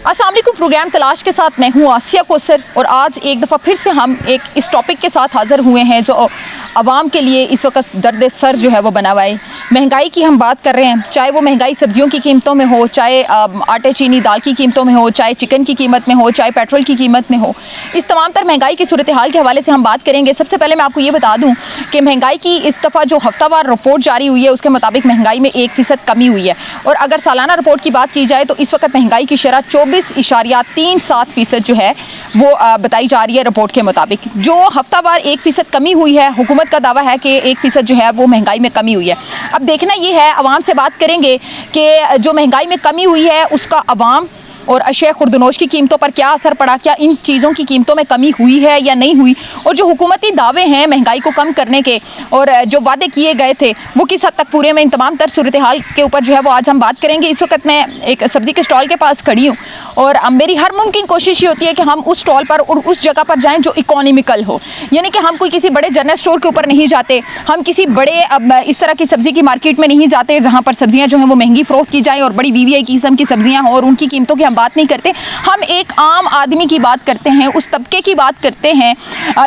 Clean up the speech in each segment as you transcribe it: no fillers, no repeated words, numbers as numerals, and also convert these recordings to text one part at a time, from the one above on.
अस्सलाम वालेकुम। प्रोग्राम तलाश के साथ मैं हूँ आसिया कोसर और आज एक दफ़ा फिर से हम एक इस टॉपिक के साथ हाज़िर हुए हैं जो आवाम के लिए इस वक्त दर्द सर जो है वो बना हुआ है। महंगाई की हम बात कर रहे हैं, चाहे वो महंगाई सब्जियों की कीमतों में हो, चाहे आटे चीनी दाल की कीमतों में हो, चाहे चिकन की कीमत में हो, चाहे पेट्रोल की कीमत में हो। इस तमाम तर महंगाई की सूरत हाल के हवाले से हम बात करेंगे। सबसे पहले मैं आपको ये बता दूँ कि महंगाई की इस दफ़ा जो हफ्तावार रिपोर्ट जारी हुई है उसके मुताबिक महंगाई में 1% कमी हुई है। और अगर सालाना रिपोर्ट की बात की जाए तो इस वक्त महंगाई की शरह 24.37% जो है वो बताई जा रही है रिपोर्ट के मुताबिक। जो हफ्तावार 1% कमी हुई है, हुकूमत का दावा है कि 1% जो है वो महंगाई में कमी हुई है। अब देखना ये है, आवाम से बात करेंगे कि जो महंगाई में कमी हुई है उसका आवाम और अशय खुर्दनोश की कीमतों पर क्या असर पड़ा, क्या इन चीज़ों की कीमतों में कमी हुई है या नहीं हुई, और जो हुकूमती दावे हैं महंगाई को कम करने के और जो वादे किए गए थे वो किस हद तक पूरे में, इन तमाम तर सूरत हाल के ऊपर जो है वो आज हम बात करेंगे। इस वक्त मैं एक सब्ज़ी के स्टॉल के पास खड़ी हूँ और मेरी हर मुमकिन कोशिश ये होती है कि हम उस स्टॉल पर और उस जगह पर जाएँ जो इकोनॉमिकल हो, यानी कि हम कोई किसी बड़े जनरल स्टोर के ऊपर नहीं जाते, हम किसी बड़े इस तरह की सब्ज़ी की मार्केट में नहीं जाते जहाँ पर सब्ज़ियाँ जो हैं वो महंगी फ़रोख्त की जाएँ और बड़ी वीवीआई किस्म की सब्ज़ियाँ हों और उनकी कीमतों की हम बात नहीं करते। हम एक आम आदमी की बात करते हैं, उस तबके की बात करते हैं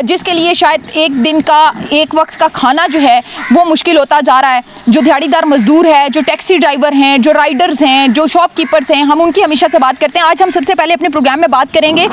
जिसके लिए शायद एक दिन का एक वक्त का खाना जो है वो मुश्किल होता जा रहा है। जो दिहाड़ीदार मजदूर है, जो टैक्सी ड्राइवर हैं, जो राइडर्स हैं, जो शॉपकीपर्स हैं, हम उनकी हमेशा से बात करते हैं। आज हम सबसे पहले अपने प्रोग्राम में बात करेंगे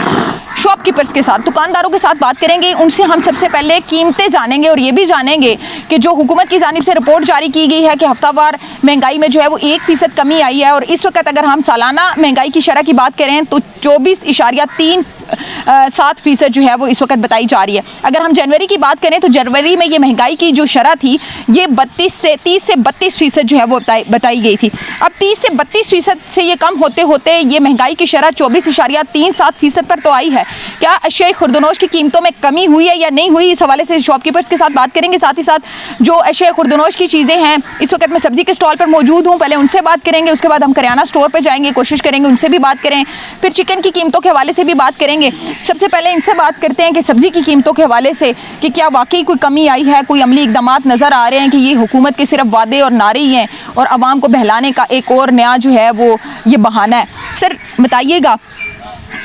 शॉपकीपर्स के साथ, दुकानदारों के साथ बात करेंगे। उनसे हम सबसे पहले कीमतें जानेंगे और ये भी जानेंगे कि जो हुकूमत की जानिब से रिपोर्ट जारी की गई है कि हफ्तावार महंगाई में जो है वो 1% कमी आई है और इस वक्त अगर हम सालाना महंगाई की शरह की बात करें तो 24.37% जो है वो इस वक्त बताई जा रही है। अगर हम जनवरी की बात करें तो जनवरी में ये महंगाई की जो शरह थी ये 30 से 32% जो है वो बताई गई थी। अब 30 से 32% से ये कम होते होते ये महंगाई की शरह 24.37% पर तो आई है। क्या अशय खुर्दनोश की कीमतों में कमी हुई है या नहीं हुई, इस हवाले से शॉपकीपर्स के साथ बात करेंगे। साथ ही साथ जो अशय खुर्दनोश की चीज़ें हैं, इस वक्त मैं सब्जी के स्टॉल पर मौजूद हूँ, पहले उनसे बात करेंगे, उसके बाद हम करियाना स्टोर पर जाएंगे, कोशिश करेंगे उनसे भी बात करें, फिर चिकन की कीमतों के हवाले से भी बात करेंगे। सबसे पहले इनसे बात करते हैं कि सब्ज़ी की कीमतों के हवाले से कि क्या वाकई कोई कमी आई है, कोई अमली इक़दामात नज़र आ रहे हैं कि ये हुकूमत के सिर्फ वादे और नारे ही हैं और आवाम को बहलाने का एक और नया जो है वो ये बहाना है। सर बताइएगा,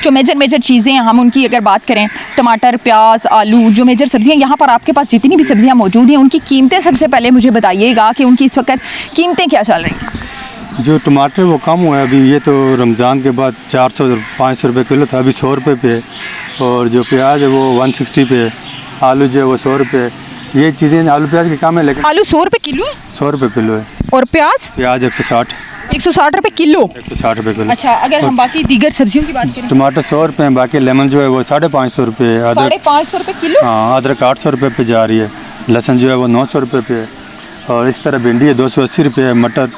जो मेजर चीज़ें हैं हम उनकी अगर बात करें, टमाटर, प्याज, आलू, जो मेजर सब्ज़ियाँ यहाँ पर आपके पास जितनी भी सब्ज़ियाँ मौजूद हैं उनकी कीमतें सबसे पहले मुझे बताइएगा कि उनकी इस वक्त कीमतें क्या चल रही हैं। जो टमाटर वो कम हुआ है अभी, ये तो रमज़ान के बाद 400-500 रुपये किलो था, अभी 100 रुपये पे है। और जो प्याज है वो 160 पे है, आलू जो है वो 100 रुपये। ये चीज़ें आलू प्याज की कम है, लेकिन आलू 100 रुपये किलो, 100 रुपये किलो है। और प्याज 160 रुपये किलो। 160 रुपये किलो। अच्छा, अगर हम बाकी दीगर सब्जियों की बात करें, टमाटर 100 रुपये हैं, बाकी लेमन जो है वो 550 रुपये है, 550 रुपये किलो। हाँ, अदरक 800 रुपये पे जा रही है, लहसुन जो है वो 900 रुपये पे है, और इस तरह भिंडी है 280 रुपये है, मटर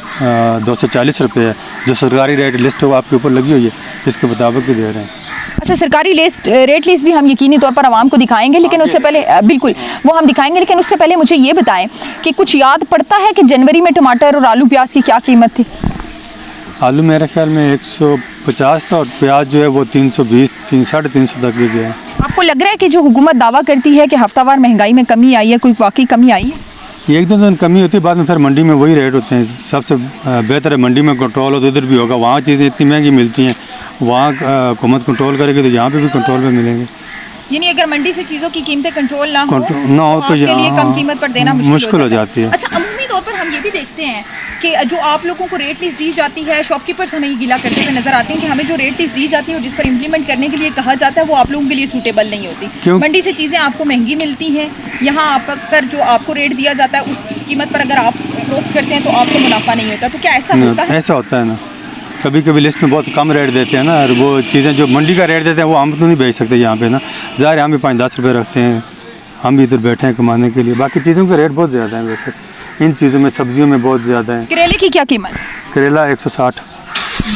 240 रुपये है। जो सरकारी रेट लिस्ट हो आपके ऊपर लगी हुई है, इसके मुताबिक ही दे रहे हैं। अच्छा, सरकारी रेट लिस्ट भी हम यकीनी तौर पर आवाम को दिखाएंगे, लेकिन उससे पहले बिल्कुल वो हम दिखाएंगे, लेकिन उससे पहले मुझे ये बताएं कि कुछ याद पड़ता है कि जनवरी में टमाटर और आलू प्याज की क्या कीमत थी। आलू मेरे ख्याल में 150 था और प्याज जो है वो 320 350 तक भी गया है। आपको लग रहा है कि जो हुकूमत दावा करती है कि हफ्तावार महंगाई में कमी आई है, कोई वाकई कमी आई है? एक दो दिन कमी होती है, बाद में फिर मंडी में वही रेट होते हैं। सबसे बेहतर है मंडी में कंट्रोल हो तो उधर भी होगा, वहाँ चीज़ें इतनी महंगी मिलती हैं, वहाँ हुकूमत कंट्रोल करेगी तो यहाँ पे भी कंट्रोल में मिलेंगे। यानी अगर मंडी से चीज़ों की कीमतें कंट्रोल ना हो तो यहाँ कम कीमत पर देना मुश्किल हो जाती है। अच्छा, अमूमी तौर पर हम ये भी देखते हैं कि जो आप लोगों को रेट लिस्ट दी जाती है, शॉपकीपर्स हमें ये गिला करते हुए नजर आते हैं कि हमें जो रेट लिस्ट दी जाती है और जिस पर इम्प्लीमेंट करने के लिए कहा जाता है वो आप लोगों के लिए सूटेबल नहीं होती। क्यों? मंडी से चीज़ें आपको महंगी मिलती हैं, यहाँ आप कर जो आपको रेट दिया जाता है उस कीमत पर अगर आप फरोख्त करते हैं तो आपको मुनाफा नहीं होता। तो क्या ऐसा होता है? ऐसा होता है ना, कभी कभी लिस्ट में बहुत कम रेट देते हैं ना, और वो चीज़ें जो मंडी का रेट देते हैं वो हम तो नहीं बेच सकते यहाँ पे ना। ज़ाहिर हम भी 5-10 रुपये रखते हैं, हम भी इधर बैठे हैं कमाने के लिए। बाकी चीज़ों का रेट बहुत ज़्यादा है, वैसे इन चीज़ों में सब्जियों में बहुत ज़्यादा है। करेले की क्या कीमत? करेला 160।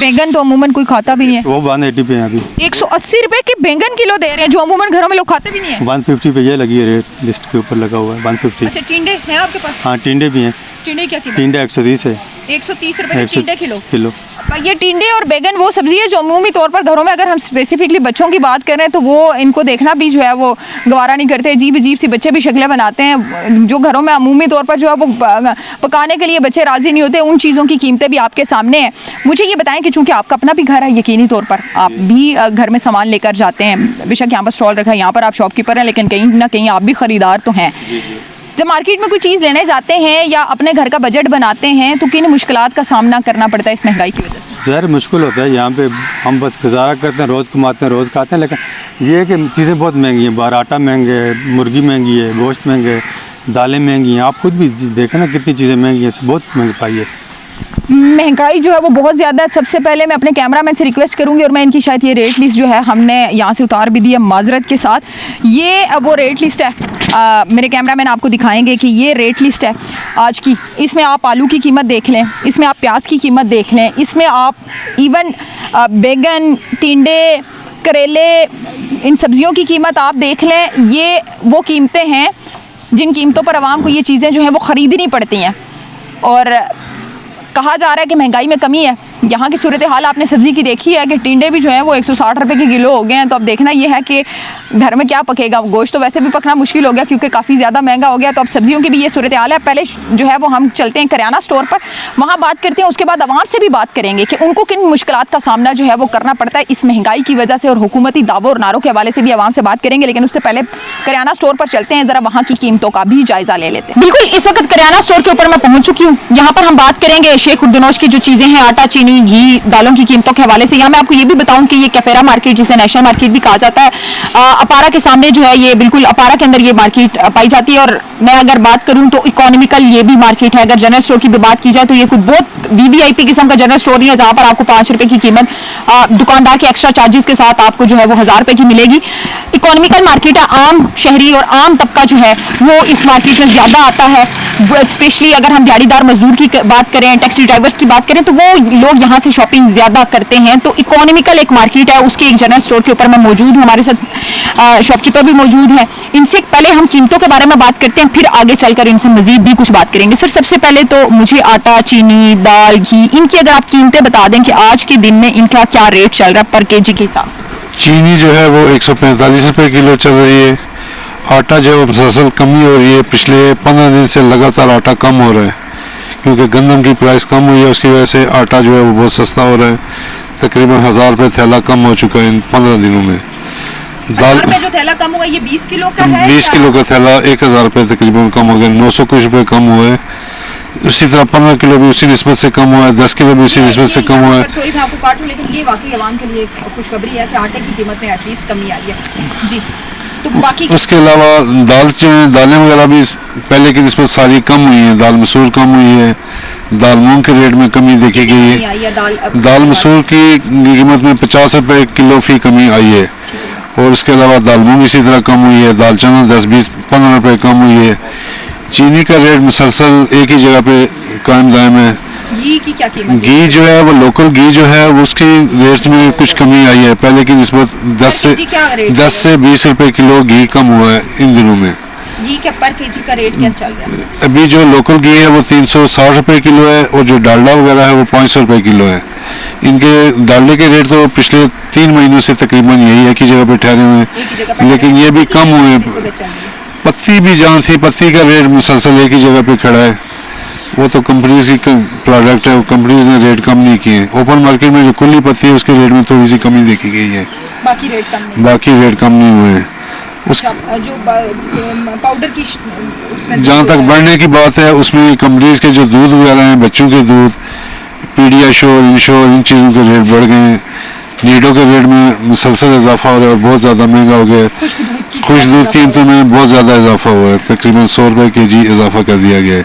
बैंगन तो अमूमन कोई खाता भी नहीं है, वो 180 पे है अभी। 180 रुपये के बैंगन किलो दे रहे हैं जो अमूमन घरों में लोग खाते भी नहीं है। 150 पे ये लगी है, रेट लिस्ट के ऊपर लगा हुआ है 150। अच्छा, टिंडे हैं आपके पास? हाँ, टिंडे भी हैं, टिंडे क्या कीमत? टिंडे 130 है। 130 रुपए के टिंडे किलो। ये टिंडे और बैगन वो सब्जी है जो अमूमी तौर पर घरों में, अगर हम स्पेसिफिकली बच्चों की बात करें तो वो इनको देखना भी जो है वो गवारा नहीं करते। अजीब अजीब सी बच्चे भी शक्लें बनाते हैं जो घरों में अमूमी तौर पर जो है वो पकाने के लिए बच्चे राज़ी नहीं होते। उन चीज़ों की कीमतें भी आपके सामने हैं। मुझे ये बताएं कि चूँकि आपका अपना भी घर है, यकीनी तौर पर आप भी घर में सामान लेकर जाते हैं। बेशक यहाँ पर स्टॉल रखा है, यहाँ पर आप शॉपकीपर हैं, लेकिन कहीं ना कहीं आप भी ख़रीदार तो हैं। जब मार्केट में कोई चीज़ लेने जाते हैं या अपने घर का बजट बनाते हैं तो किन मुश्किलात का सामना करना पड़ता है इस महंगाई की वजह से? ज़ाहिर मुश्किल होता है। यहाँ पे हम बस गुजारा करते हैं, रोज़ कमाते हैं, रोज़ खाते हैं, लेकिन ये है कि चीज़ें बहुत महंगी हैं। बाहर आटा महंगे है, मुर्गी महंगी है, गोश्त महंगे है, दालें महंगी हैं। आप खुद भी देखें ना कितनी चीज़ें महंगी हैं, बहुत महंगाई है। महंगाई जो है वो बहुत ज़्यादा है। सबसे पहले मैं अपने कैमरामैन से रिक्वेस्ट करूंगी, और मैं इनकी शायद ये रेट लिस्ट जो है हमने यहाँ से उतार भी दी है माजरत के साथ। ये वो रेट लिस्ट है, मेरे कैमरामैन आपको दिखाएंगे कि ये रेट लिस्ट है आज की। इसमें आप आलू की कीमत देख लें, इसमें आप प्याज की कीमत देख लें, इसमें आप इवन बैगन, टिंडे, करेले, इन सब्जियों की कीमत आप देख लें। ये वो कीमतें हैं जिन कीमतों पर आवाम को ये चीज़ें जो हैं वो ख़रीदनी पड़ती हैं। और कहा जा रहा है कि महंगाई में कमी है। यहाँ की सूरत हाल आपने सब्ज़ी की देखी है कि टिंडे भी जो हैं वो 160 रुपए के किलो हो गए हैं। तो अब देखना ये है कि घर में क्या पकेगा। गोश्त तो वैसे भी पकना मुश्किल हो गया क्योंकि काफ़ी ज़्यादा महंगा हो गया। तो अब सब्जियों की भी ये सूरत हाल है। पहले जो है वो हम चलते हैं करियाना स्टोर पर, वहाँ बात करते हैं। उसके बाद आवाम से भी बात करेंगे कि उनको किन मुश्किलात का सामना जो है वो करना पड़ता है इस महंगाई की वजह से, और हुकूमती दावों और नारों के हवाले से भी आवाम से बात करेंगे। लेकिन उससे पहले करियाना स्टोर पर चलते हैं, ज़रा वहाँ की कीमतों का भी जायज़ा ले लेते हैं। बिल्कुल इस वक्त करियाना स्टोर के ऊपर मैं पहुँच चुकी हूँ। यहाँ पर हम बात करेंगे शेख उर्दनोश की जो चीज़ें हैं, आटा, चीनी, घी, दालों की कीमतों के हवाले से। यहाँ मैं आपको ये भी बताऊं कि ये कैफेरा मार्केट, जिसे नेशनल मार्केट भी कहा जाता है, अपारा के सामने जो है, ये बिल्कुल अपारा के अंदर ये मार्केट पाई जाती है। और मैं अगर बात करूं तो इकोनॉमिकल ये भी मार्केट है। अगर जनरल स्टोर की भी बात की जाए तो ये कुछ बहुत वीवीआईपी किस्म का जनरल स्टोर नहीं है जहाँ पर आपको 5 रुपए की कीमत दुकानदार के एक्स्ट्रा चार्जेस के साथ आपको जो है वो 1000 रुपए की मिलेगी। इकोनॉमिकल मार्केट है। आम शहरी और आम तबका जो है वो इस मार्केट में ज़्यादा आता है। स्पेशली अगर हम दिहाड़ीदार मजदूर की बात करें, टैक्सी ड्राइवर्स की बात करें, तो वो लोग यहाँ से शॉपिंग ज़्यादा करते हैं। तो इकोनॉमिकल एक मार्केट है। उसके एक जनरल स्टोर के ऊपर मैं मौजूद हूँ, हमारे साथ शॉपकीपर भी मौजूद है। इनसे पहले हम कीमतों के बारे में बात करते हैं, फिर आगे चलकर इनसे मजीद भी कुछ बात करेंगे। सर, सबसे पहले तो मुझे आटा, चीनी, दाल, घी, इनकी अगर आप कीमतें बता दें कि आज के दिन में इनका क्या रेट चल रहा है पर केजी के हिसाब से। चीनी जो है वो 145 रुपये किलो चल रही है। आटा जो है मुसलसल कमी हो रही है। पिछले 15 दिन से लगातार आटा कम हो रहा है क्योंकि गंदम की प्राइस कम हुई है। उसकी वजह से आटा जो है वो बहुत सस्ता हो रहा है। तकरीबन 1000 रुपये थैला कम हो चुका है इन 15 दिनों में। दाल में जो थैला कम हुआ ये 20 किलो का है। 20 किलो का थैला 1000 रुपये तकरीबन कम हो गया। 900 कुछ रुपये कम हुआ है। उसी तरह 15 किलो भी उसी निस्बत से कम हुआ है। 10 किलो भी उसी निस्बत से कम हुआ है। सॉरी मैं आपको काटूं, लेकिन ये वाकई आवाम के लिए खुशखबरी है कि आटे की कीमत में एटलीस्ट कमी आई है जी। तो बाकी उसके अलावा दालें वगैरह भी पहले की निस्बत सारी कम हुई हैं। दाल मसूर कम हुई है। दाल मूंग के रेट में कमी देखी गई है। दाल मसूर की कीमत में 50 रुपये किलो फी कमी आई है। और उसके अलावा दाल मूंग इसी तरह कम हुई है। दाल चना 10, 20, 15 रुपये कम हुई है। चीनी का रेट मुसलसल एक ही जगह पे कायम दायम है। घी की क्या कीमत? घी जो है वो लोकल घी जो है उसकी रेट में कुछ कमी आई है। पहले की निस्बत 10 से 20 रुपये किलो घी कम हुआ है इन दिनों में। घी के पर केजी का रेट क्या चल रहा है? अभी जो लोकल घी है वो 360 रुपये किलो है और जो डालडा वगैरह है वो 500 रुपये किलो है। इनके डालडे के रेट तो पिछले 3 महीनों से तकरीबन यही है कि जगह पे ठहरे हुए हैं, लेकिन ये भी कम हुए। पत्ती भी जहाँ थी, पत्ती का रेट मुसलसल एक ही जगह पे खड़ा है। वो तो कंपनीज की प्रोडक्ट है, कंपनीज ने रेट कम नहीं किए। ओपन मार्केट में जो कुल्ली पत्ती है उसके रेट में थोड़ी सी कमी देखी गई है। बाकी रेट कम नहीं हुए हैं। जो पाउडर की जहाँ तक बढ़ने की बात है उसमें कंपनीज के जो दूध वगैरह हैं, बच्चों के दूध, पीडियाश्योर, इंश्योर, इन चीज़ों के रेट बढ़ गए हैं। नीडो के रेट में मुसलसल इजाफा हो रहा है और बहुत ज़्यादा महंगा हो गया है। खुश दूध कीमतों में बहुत ज़्यादा इजाफा हुआ है। तकरीबन 100 रुपये केजी इजाफा कर दिया गया है।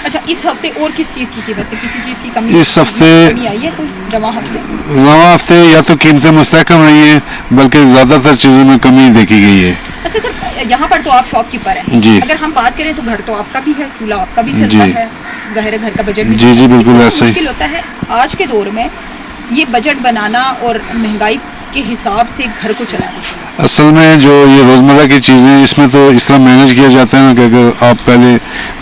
अच्छा, इस हफ्ते और किस चीज़ की कीमत है? किसी चीज़ की कमी इस हफ्ते आई है कोई? रवा हफ्ते या तो कीमतें मुस्तहकम रही है, बल्कि ज़्यादातर चीज़ों में कमी देखी गई है। अच्छा सर, यहाँ पर तो आप शॉपकीपर हैं जी। अगर हम बात करें तो घर तो आपका भी है, चूल्हा आपका भी चलता है, ज़ाहिर है घर का बजट भी जी जी बिल्कुल ऐसा ही मुश्किल होता है आज के दौर में ये बजट बनाना और महंगाई के हिसाब से घर को चलाएं? असल में जो ये रोज़मर्रा की चीज़ें इसमें तो इस तरह मैनेज किया जाता है ना कि अगर आप पहले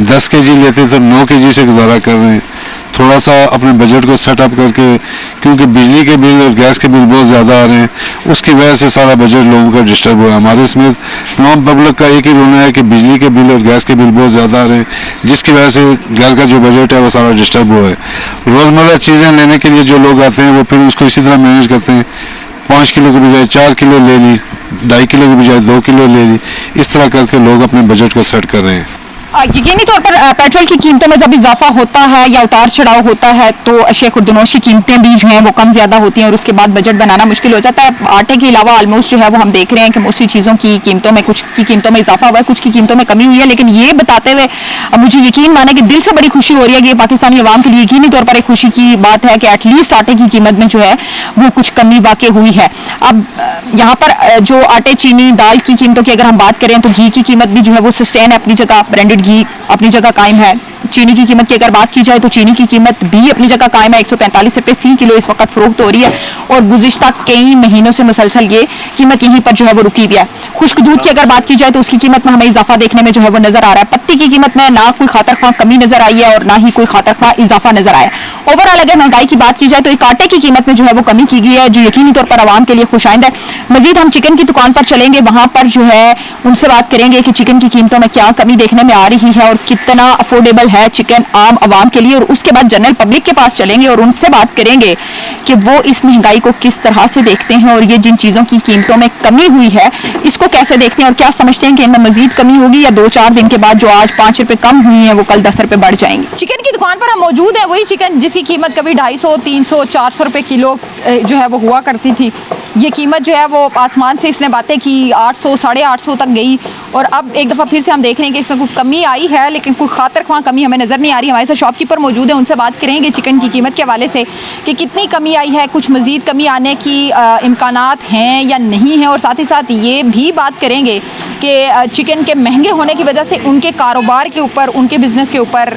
10 केजी लेते तो 9 केजी से गुजारा कर रहे हैं। थोड़ा सा अपने बजट को सेटअप करके, क्योंकि बिजली के बिल और गैस के बिल बहुत ज़्यादा आ रहे हैं, उसकी वजह से सारा बजट लोगों का डिस्टर्ब हुआ है। हमारे इसमें तमाम पब्लिक का एक ही रोना है कि बिजली के बिल और गैस के बिल बहुत ज़्यादा आ रहे हैं, जिसकी वजह से घर का जो बजट है वो सारा डिस्टर्ब हुआ है। रोज़मर्रा चीज़ें लेने के लिए जो लोग आते हैं वो फिर उसको इसी तरह मैनेज करते हैं। 5 किलो की बजाय 4 किलो ले ली, 2.5 किलो की बजाय 2 किलो ले ली, इस तरह करके लोग अपने बजट को सेट कर रहे हैं। यकीनी तौर पर पेट्रोल की कीमतों में जब इजाफा होता है या उतार चढ़ाव होता है तो अशिया खुर्दनोश की कीमतें भी जो हैं वो कम ज़्यादा होती हैं और उसके बाद बजट बनाना मुश्किल हो जाता है। आटे के अलावा ऑलमोस्ट जो है वो हम देख रहे हैं कि मोस्टली चीज़ों की कीमतों में, कुछ की कीमतों में इजाफा हुआ है, कुछ की कीमतों में कमी हुई है। लेकिन ये बताते हुए मुझे यकीन माने कि दिल से बड़ी खुशी हो रही है कि पाकिस्तानी अवाम के लिए यकीनी तौर पर एक खुशी की बात है कि एटलीस्ट आटे की कीमत में जो है वो कुछ कमी वाक़ई हुई है। अब यहाँ पर जो आटे, चीनी, दाल की कीमतों की अगर हम बात करें तो घी की कीमत भी जो है वो सस्टेन है अपनी जगह, ब्रांडेड घी अपनी जगह कायम है। चीनी की कीमत की अगर बात की जाए तो चीनी की कीमत भी अपनी जगह कायम है। 145 रुपये फी किलो इस वक्त फरोख्त हो रही है और गुज़िश्ता कई महीनों से मुसलसल ये कीमत यहीं पर जो है वो रुकी हुई है। खुश्क दूध की अगर बात की जाए तो उसकी कीमत में हमें इजाफा देखने में जो है वो नजर आ रहा है। पत्ती की कीमत में ना कोई खातर ख्वाह कमी नजर आई है और ना ही कोई खातर ख्वाह इजाफा नजर आया। ओवरऑल अगर महंगाई की बात की जाए तो एक आटे की कीमत में जो है वो कमी की गई है जो यकीनी तौर पर आवाम के लिए खुशाइंद है। मजीद हम चिकन की दुकान पर चलेंगे, वहां पर जो है उनसे बात करेंगे कि चिकन की कीमतों में क्या कमी देखने में आ रही है और कितना अफोर्डेबल है चिकन आम आवाम के लिए। और उसके बाद जनरल पब्लिक के पास चलेंगे और उनसे बात करेंगे कि वो इस महंगाई को किस तरह से देखते हैं और ये जिन चीज़ों की कीमतों में कमी हुई है इसको कैसे देखते हैं और क्या समझते हैं कि इनमें मजीद कमी होगी या 2-4 दिन के बाद जो आज 5 रुपये कम हुई है वो कल 10 रुपये बढ़ जाएंगे। चिकन की दुकान पर हम मौजूद हैं, वही चिकन जिसकी कीमत कभी 250, 300, 400 रुपये किलो जो है वो हुआ करती थी। ये कीमत जो है वो आसमान से इसने बातें की 800, 850 तक गई और अब एक दफ़ा फिर से हम देख रहे हैं कि इसमें कोई कमी आई है लेकिन कोई खातर ख्वाह कमी हमें नज़र नहीं आ रही। हमारे साथ शॉपकीपर मौजूद है, उनसे बात करेंगे चिकन की कीमत के हवाले से कि कितनी कमी आई है, कुछ मज़ीद कमी आने की इम्कानात हैं या नहीं हैं और साथ ही साथ ये भी बात करेंगे कि चिकन के महंगे होने की वजह से उनके कारोबार के ऊपर, उनके बिज़नेस के ऊपर,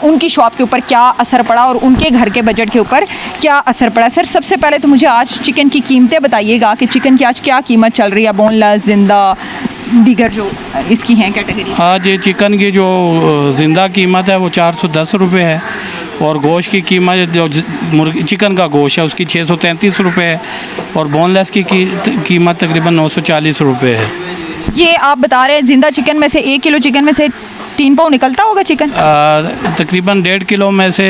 उनकी शॉप के ऊपर क्या असर पड़ा और उनके घर के बजट के ऊपर क्या असर पड़ा। सर सबसे पहले तो मुझे आज चिकन की कीमतें बताइएगा कि चिकन की आज क्या कीमत चल रही है, बोनलेस, जिंदा, दीगर जो इसकी हैं कैटेगरी। आज ये चिकन की जो ज़िंदा कीमत है वो 410 रुपये है और गोश्त की कीमत जो मुर्गी चिकन का गोश्त है उसकी 633 रुपये है और बोनलेस की कीमत तकरीबन 940 रुपये है। ये आप बता रहे हैं जिंदा चिकन में से 1 किलो चिकन में से 3 पाव निकलता होगा चिकन? तकरीबन 1.5 किलो में से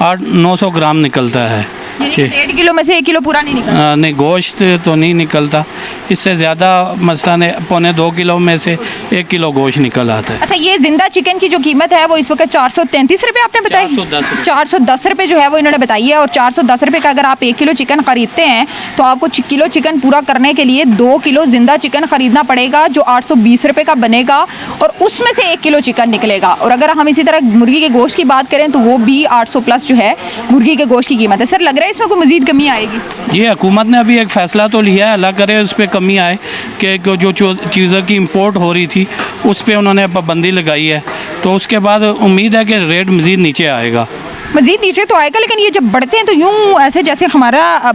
800-900 ग्राम निकलता है। 1.5 किलो में से 1 किलो पूरा नहीं निकलता? नहीं, गोश्त तो नहीं निकलता, इससे ज़्यादा मसलन 1.25 किलो में से 1 किलो गोश्त निकल आता है। अच्छा, ये जिंदा चिकन की जो कीमत है वो इस वक्त 433 रुपये आपने बताई? 410 रुपये जो है वो इन्होंने बताई है और 410 रुपये का अगर आप 1 किलो चिकन ख़रीदते हैं तो आपको किलो चिकन पूरा करने के लिए 2 किलो जिंदा चिकन ख़रीदना पड़ेगा जो 820 रुपये का बनेगा और उसमें से 1 किलो चिकन निकलेगा। और अगर हम इसी तरह मुर्गी के गोश्त की बात करें तो वो भी 800 प्लस जो है मुर्गी के गोश्त की कीमत है। सर लग रहा है इसमें कोई मज़ीद कमी आएगी? ये हुकूमत ने अभी एक फ़ैसला तो लिया है, अल्लाह करे उस पर कमी आए कि जो चीज़ों की इंपोर्ट हो रही थी उस पर उन्होंने पाबंदी लगाई है तो उसके बाद उम्मीद है कि रेट मज़ीद नीचे आएगा। मज़ीद नीचे तो आएगा लेकिन ये जब बढ़ते हैं तो यूँ ऐसे जैसे हमारा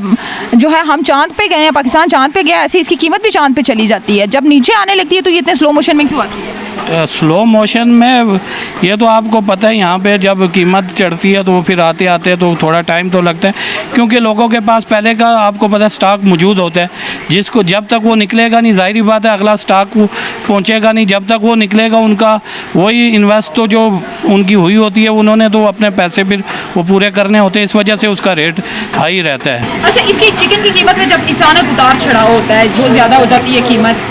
जो है हम चांद पे गए हैं, पाकिस्तान चांद पे गया, ऐसे इसकी कीमत भी चांद पे चली जाती है। जब नीचे आने लगती है तो ये इतने स्लो मोशन में क्यों आती है? स्लो मोशन में ये तो आपको पता है, यहाँ पे जब कीमत चढ़ती है तो फिर आते आते तो थोड़ा टाइम तो लगता है क्योंकि लोगों के पास पहले का आपको पता है स्टॉक मौजूद होता है जिसको जब तक वो निकलेगा नहीं, जाहिर बात है अगला स्टॉक पहुँचेगा नहीं, जब तक वो निकलेगा उनका वही इन्वेस्ट तो जो उनकी हुई होती है उन्होंने तो अपने पैसे फिर वो पूरे करने होते हैं, इस वजह से उसका रेट हाई रहता है। अच्छा, इसकी चिकन की कीमत में जब अचानक उतार चढ़ाव होता है, जो ज़्यादा हो जाती है कीमत,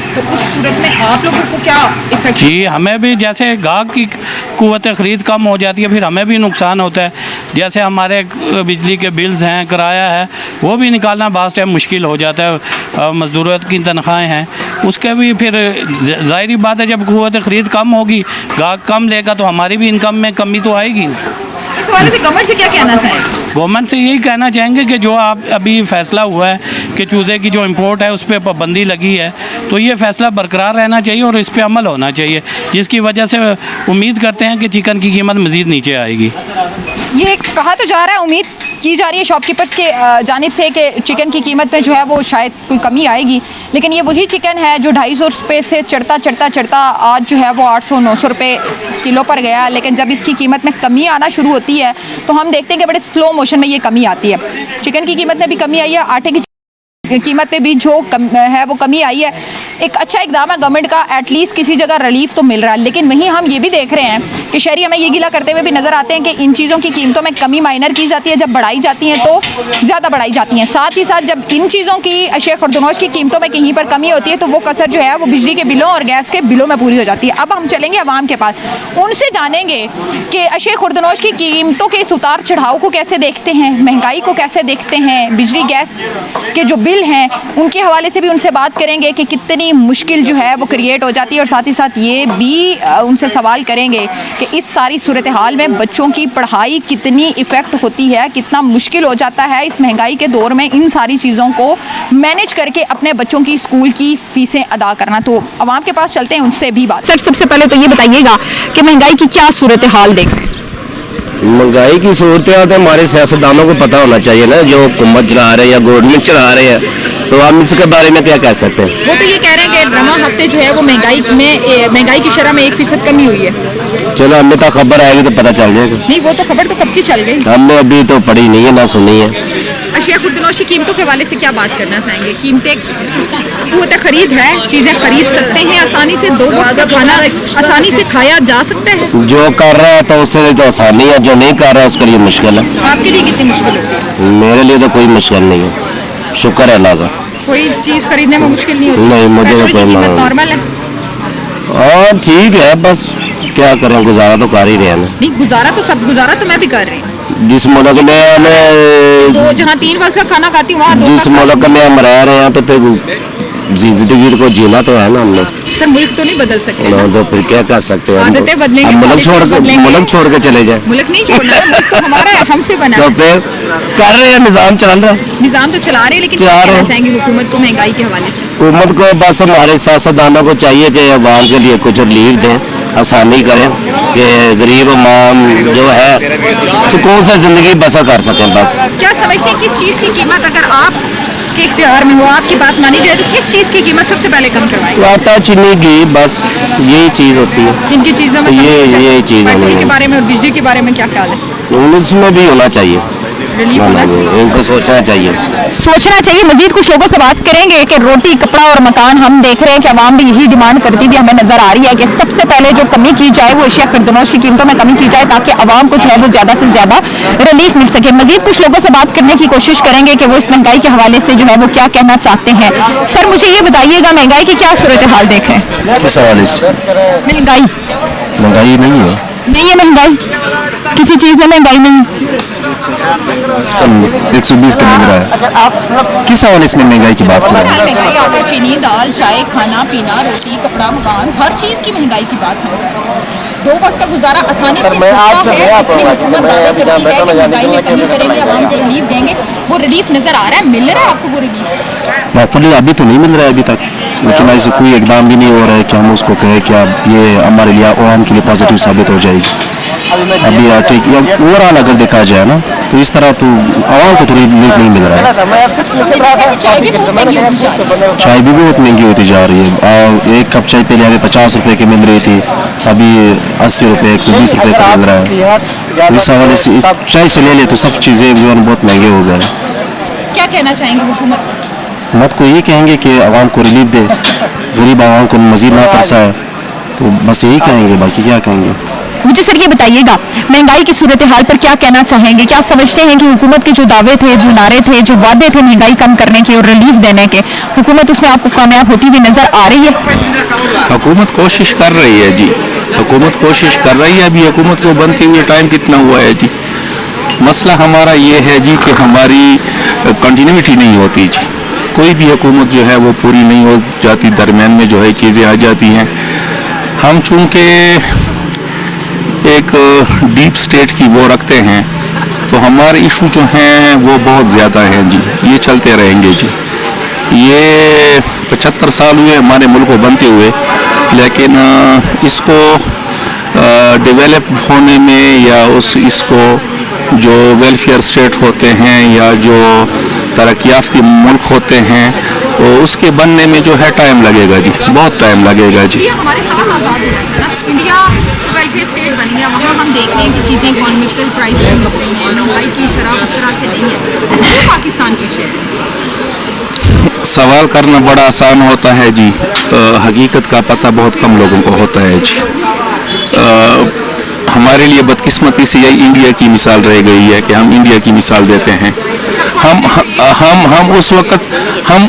तो उस सूरत में आप लोगों को क्या इफेक्ट? जी, हमें भी जैसे गाहक की कुव्वत ख़रीद कम हो जाती है फिर हमें भी नुकसान होता है। जैसे हमारे बिजली के बिल्स हैं, किराया है, वो भी निकालना बाज़ टाइम मुश्किल हो जाता है, मज़दूरों की तनख्वाहें हैं, उसके भी फिर ज़ाहिर बात है जब कुव्वत ख़रीद कम होगी, गाहक कम लेगा तो हमारी भी इनकम में कमी तो आएगी। इस वाले से गवर्नमेंट से क्या कहना चाहेंगे? गवर्नमेंट से यही कहना चाहेंगे कि जो आप अभी फ़ैसला हुआ है कि चूज़े की जो इंपोर्ट है उस पर पाबंदी लगी है तो ये फ़ैसला बरकरार रहना चाहिए और इस पर अमल होना चाहिए, जिसकी वजह से उम्मीद करते हैं कि चिकन की कीमत मज़ीद नीचे आएगी। ये कहा तो जा रहा है उम्मीद की जा रही है शॉपकीपर्स के जानिब से कि चिकन की कीमत में जो है वो शायद कोई कमी आएगी, लेकिन ये वही चिकन है जो 250 रुपये से चढ़ता आज जो है वो 800-900 रुपये किलो पर गया। लेकिन जब इसकी कीमत में कमी आना शुरू होती है तो हम देखते हैं कि बड़े स्लो मोशन में ये कमी आती है। चिकन की कीमत में भी कमी आई है, आटे की कीमत पे भी जो है वो कमी आई है। एक अच्छा इकदाम है गवर्नमेंट का, एटलीस्ट किसी जगह रिलीफ तो मिल रहा है। लेकिन वहीं हम ये भी देख रहे हैं कि शहरी हमें ये गिला करते हुए भी नज़र आते हैं कि इन चीज़ों की कीमतों में कमी माइनर की जाती है, जब बढ़ाई जाती हैं तो ज़्यादा बढ़ाई जाती हैं। साथ ही साथ जब इन चीज़ों की अशिया खुर्दनोश की कीमतों में कहीं पर कमी होती है तो वो कसर जो है वो बिजली के बिलों और गैस के बिलों में पूरी हो जाती है। अब हम चलेंगे अवाम के पास, उनसे जानेंगे कि अशिया खुर्दनोश की कीमतों के इस उतार चढ़ाव को कैसे देखते हैं, महंगाई को कैसे देखते हैं, बिजली गैस के जो बिल हैं उनके हवाले से भी उनसे बात करेंगे कि कितनी मुश्किल जो है वो क्रिएट हो जाती है। और साथ ही साथ ये भी उनसे सवाल करेंगे कि इस सारी सूरत हाल में बच्चों की पढ़ाई कितनी इफ़ेक्ट होती है, कितना मुश्किल हो जाता है इस महंगाई के दौर में इन सारी चीज़ों को मैनेज करके अपने बच्चों की स्कूल की फ़ीसें अदा करना। तो आवाम के पास चलते हैं, उनसे भी बात। सर, सबसे पहले तो ये बताइएगा कि महंगाई की क्या सूरत हाल देख रहे हैं? महंगाई की सूरत तो हमारे सियासतदानों को पता होना चाहिए ना, जो हुकूमत चला रहे हैं या गवर्नमेंट चला रहे हैं, तो हम इसके बारे में क्या कह सकते हैं। वो तो ये कह रहे हैं कि रवा हफ्ते जो है वो महंगाई की शरह में 1% कमी हुई है। चलो हमें तो खबर आएगी तो पता चल जाएगा। नहीं, वो तो खबर तो कब की चल गई, हमने अभी तो पढ़ी नहीं है ना सुनी है। अशिया खुर्दनोश की कीमतों के हवाले से क्या बात करना चाहेंगे? कीमतें कुव्वत खरीद है, चीज़ें खरीद सकते हैं आसानी से, 2 वक्त का खाना आसानी से खाया जा सकता है। जो कर रहा है तो उसके लिए तो आसानी है, जो नहीं कर रहा है उसके लिए मुश्किल है। आपके लिए कितनी मुश्किल होती है? मेरे लिए तो कोई मुश्किल नहीं है, शुक्र है अल्लाह का। कोई चीज़ खरीदने में मुश्किल नहीं होती? नहीं, मुझे तो कोई नॉर्मल है। और ठीक है, बस क्या करें, गुजारा तो कर ही रहे हैं ना। नहीं, गुजारा तो मैं भी कर रही हूँ। जिस मुल्क में हमें तो जहाँ 3 वक्त का खाना खाती हूँ वहाँ 2 जिस मुल्क में हम रह रहे हैं तो फिर जिंदगी को जीना तो है ना हमने। सर, मुल्क तो नहीं बदल सकते ना। तो फिर क्या कर सकते हैं, आदतें बदलेंगे, हम मुल्क छोड़ के चले जाए। मुल्क नहीं छोड़ना है, मुल्क तो हमारा है, हमसे बना तो है। फिर कर रहे हैं, निज़ाम चल रहा है, निज़ाम तो चला रहे हैं, लेकिन चला क्या रहे कहना हैं। चाहेंगे हुकूमत को महंगाई के हवाले से? हुकूमत को बस हमारे सियासतदानों को चाहिए कि अवाम के लिए कुछ रिलीफ दें, आसानी करें कि गरीब अवाम जो है सुकून से ज़िंदगी बसर कर सकें। बस क्या समझते हैं किस चीज़ की कीमत अगर आप के इख्तियार में हो, आपकी बात मानी जाए, तो किस चीज़ की कीमत सबसे पहले कम करवाएं? आटा, चीनी, घी, बस यही चीज़ होती है। जिनकी चीज़ों में ये चीज़ पेट्रोल के है, बारे में और बिजली के बारे में क्या ख्याल है? उसमें भी होना चाहिए, रिलीफ होना चाहिए। इनको सोचना चाहिए। मजीद कुछ लोगों से बात करेंगे कि रोटी, कपड़ा और मकान, हम देख रहे हैं कि आवाम भी यही डिमांड करती भी हमें नजर आ रही है कि सबसे पहले जो कमी की जाए वो अशिया खुर्दनोश की कीमतों में कमी की जाए ताकि आवाम को जो है वो ज़्यादा से ज़्यादा रिलीफ मिल सके। मजीद कुछ लोगों से बात करने की कोशिश करेंगे कि वो इस महंगाई के हवाले से जो है वो क्या कहना चाहते हैं। सर, मुझे ये बताइएगा महंगाई की क्या सूरत हाल देख रहे हैं? किस हवाले से? महंगाई महंगाई नहीं है, महंगाई किसी चीज़ में महंगाई नहीं। 120 का मिल रहा है। किस हवाले से महंगाई की बात कर रहे हैं? महंगाई, आटा, चीनी, दाल, चाय, खाना पीना, रोटी, कपड़ा, मकान, हर चीज़ की महंगाई की बात हम कर रहे हैं। 2 वक्त का गुजारा आसानी से होता है, अपनी हुकूमत दावा करती है कि महंगाई में कमी करेंगे, आवाम को रिलीफ देंगे। वो रिलीफ नज़र आ रहा है, मिल रहा है आपको वो रिलीफ? प्रॉपर्ली अभी तो नहीं मिल रहा है अभी तक, लेकिन ऐसे कोई इकदाम भी नहीं हो रहा है कि हम उसको कहें कि अब ये हमारे लिए आवाम के लिए पॉजिटिव साबित हो जाएगी। अभी ठीक या ओवरऑल अगर देखा जाए ना तो इस तरह तो आवाम को तो रिलीफ नहीं मिल रहा है। चाय भी बहुत महंगी होती जा रही है। चाय भी बहुत महंगी होती जा रही है। एक कप चाय पहले हमें 50 रुपए की मिल रही थी, अभी 80 रुपए 120 रुपए का मिल रहा है। इस हवाले से इस चाय से ले ले तो सब चीज़ें जो है बहुत महंगे हो गए। क्या कहना चाहेंगे हुकूमत को? ये कहेंगे कि आवाम को रिलीफ दे, गरीब आवाम को मजीद ना तरसाए, तो बस यही कहेंगे, बाकी क्या कहेंगे। मुझे सर ये बताइएगा महंगाई की सूरत हाल पर क्या कहना चाहेंगे? क्या समझते हैं कि हुकूमत के जो दावे थे, जो नारे थे, जो वादे थे महंगाई कम करने के और रिलीफ देने के, हुकूमत उसमें आपको कामयाब होती हुई नजर आ रही है? हुकूमत कोशिश कर रही है जी, हुकूमत कोशिश कर रही है। अभी हुकूमत को बनते हुए टाइम कितना हुआ है जी। मसला हमारा ये है जी कि हमारी कंटिन्यूटी नहीं होती जी, कोई भी हुकूमत जो है वो पूरी नहीं हो जाती, दरमियान में जो है चीज़ें आ जाती हैं। हम चूँकि एक डीप स्टेट की वो रखते हैं तो हमारे इशू जो हैं वो बहुत ज़्यादा हैं जी, ये चलते रहेंगे जी। ये 75 साल हुए हमारे मुल्क को बनते हुए, लेकिन इसको डेवलप होने में या इसको जो वेलफेयर स्टेट होते हैं या जो तरक्की याफ्ता मुल्क होते हैं, वो उसके बनने में जो है टाइम लगेगा जी, बहुत टाइम लगेगा जी। इंडिया हमारे साथ आज़ाद हुआ है ना, इंडिया वेलफेयर स्टेट बन गया, वहाँ हम देख रहे हैं कि चीज़ें इकोनॉमिकल प्राइस में हो गई हैं, महंगाई की शराब उस तरह से नहीं है, वो पाकिस्तान पीछे है। सवाल करना बड़ा आसान होता है जी, हकीकत का पता बहुत कम लोगों को होता है जी। हमारे लिए बदकिस्मती से यही इंडिया की मिसाल रह गई है कि हम इंडिया की मिसाल देते हैं। हम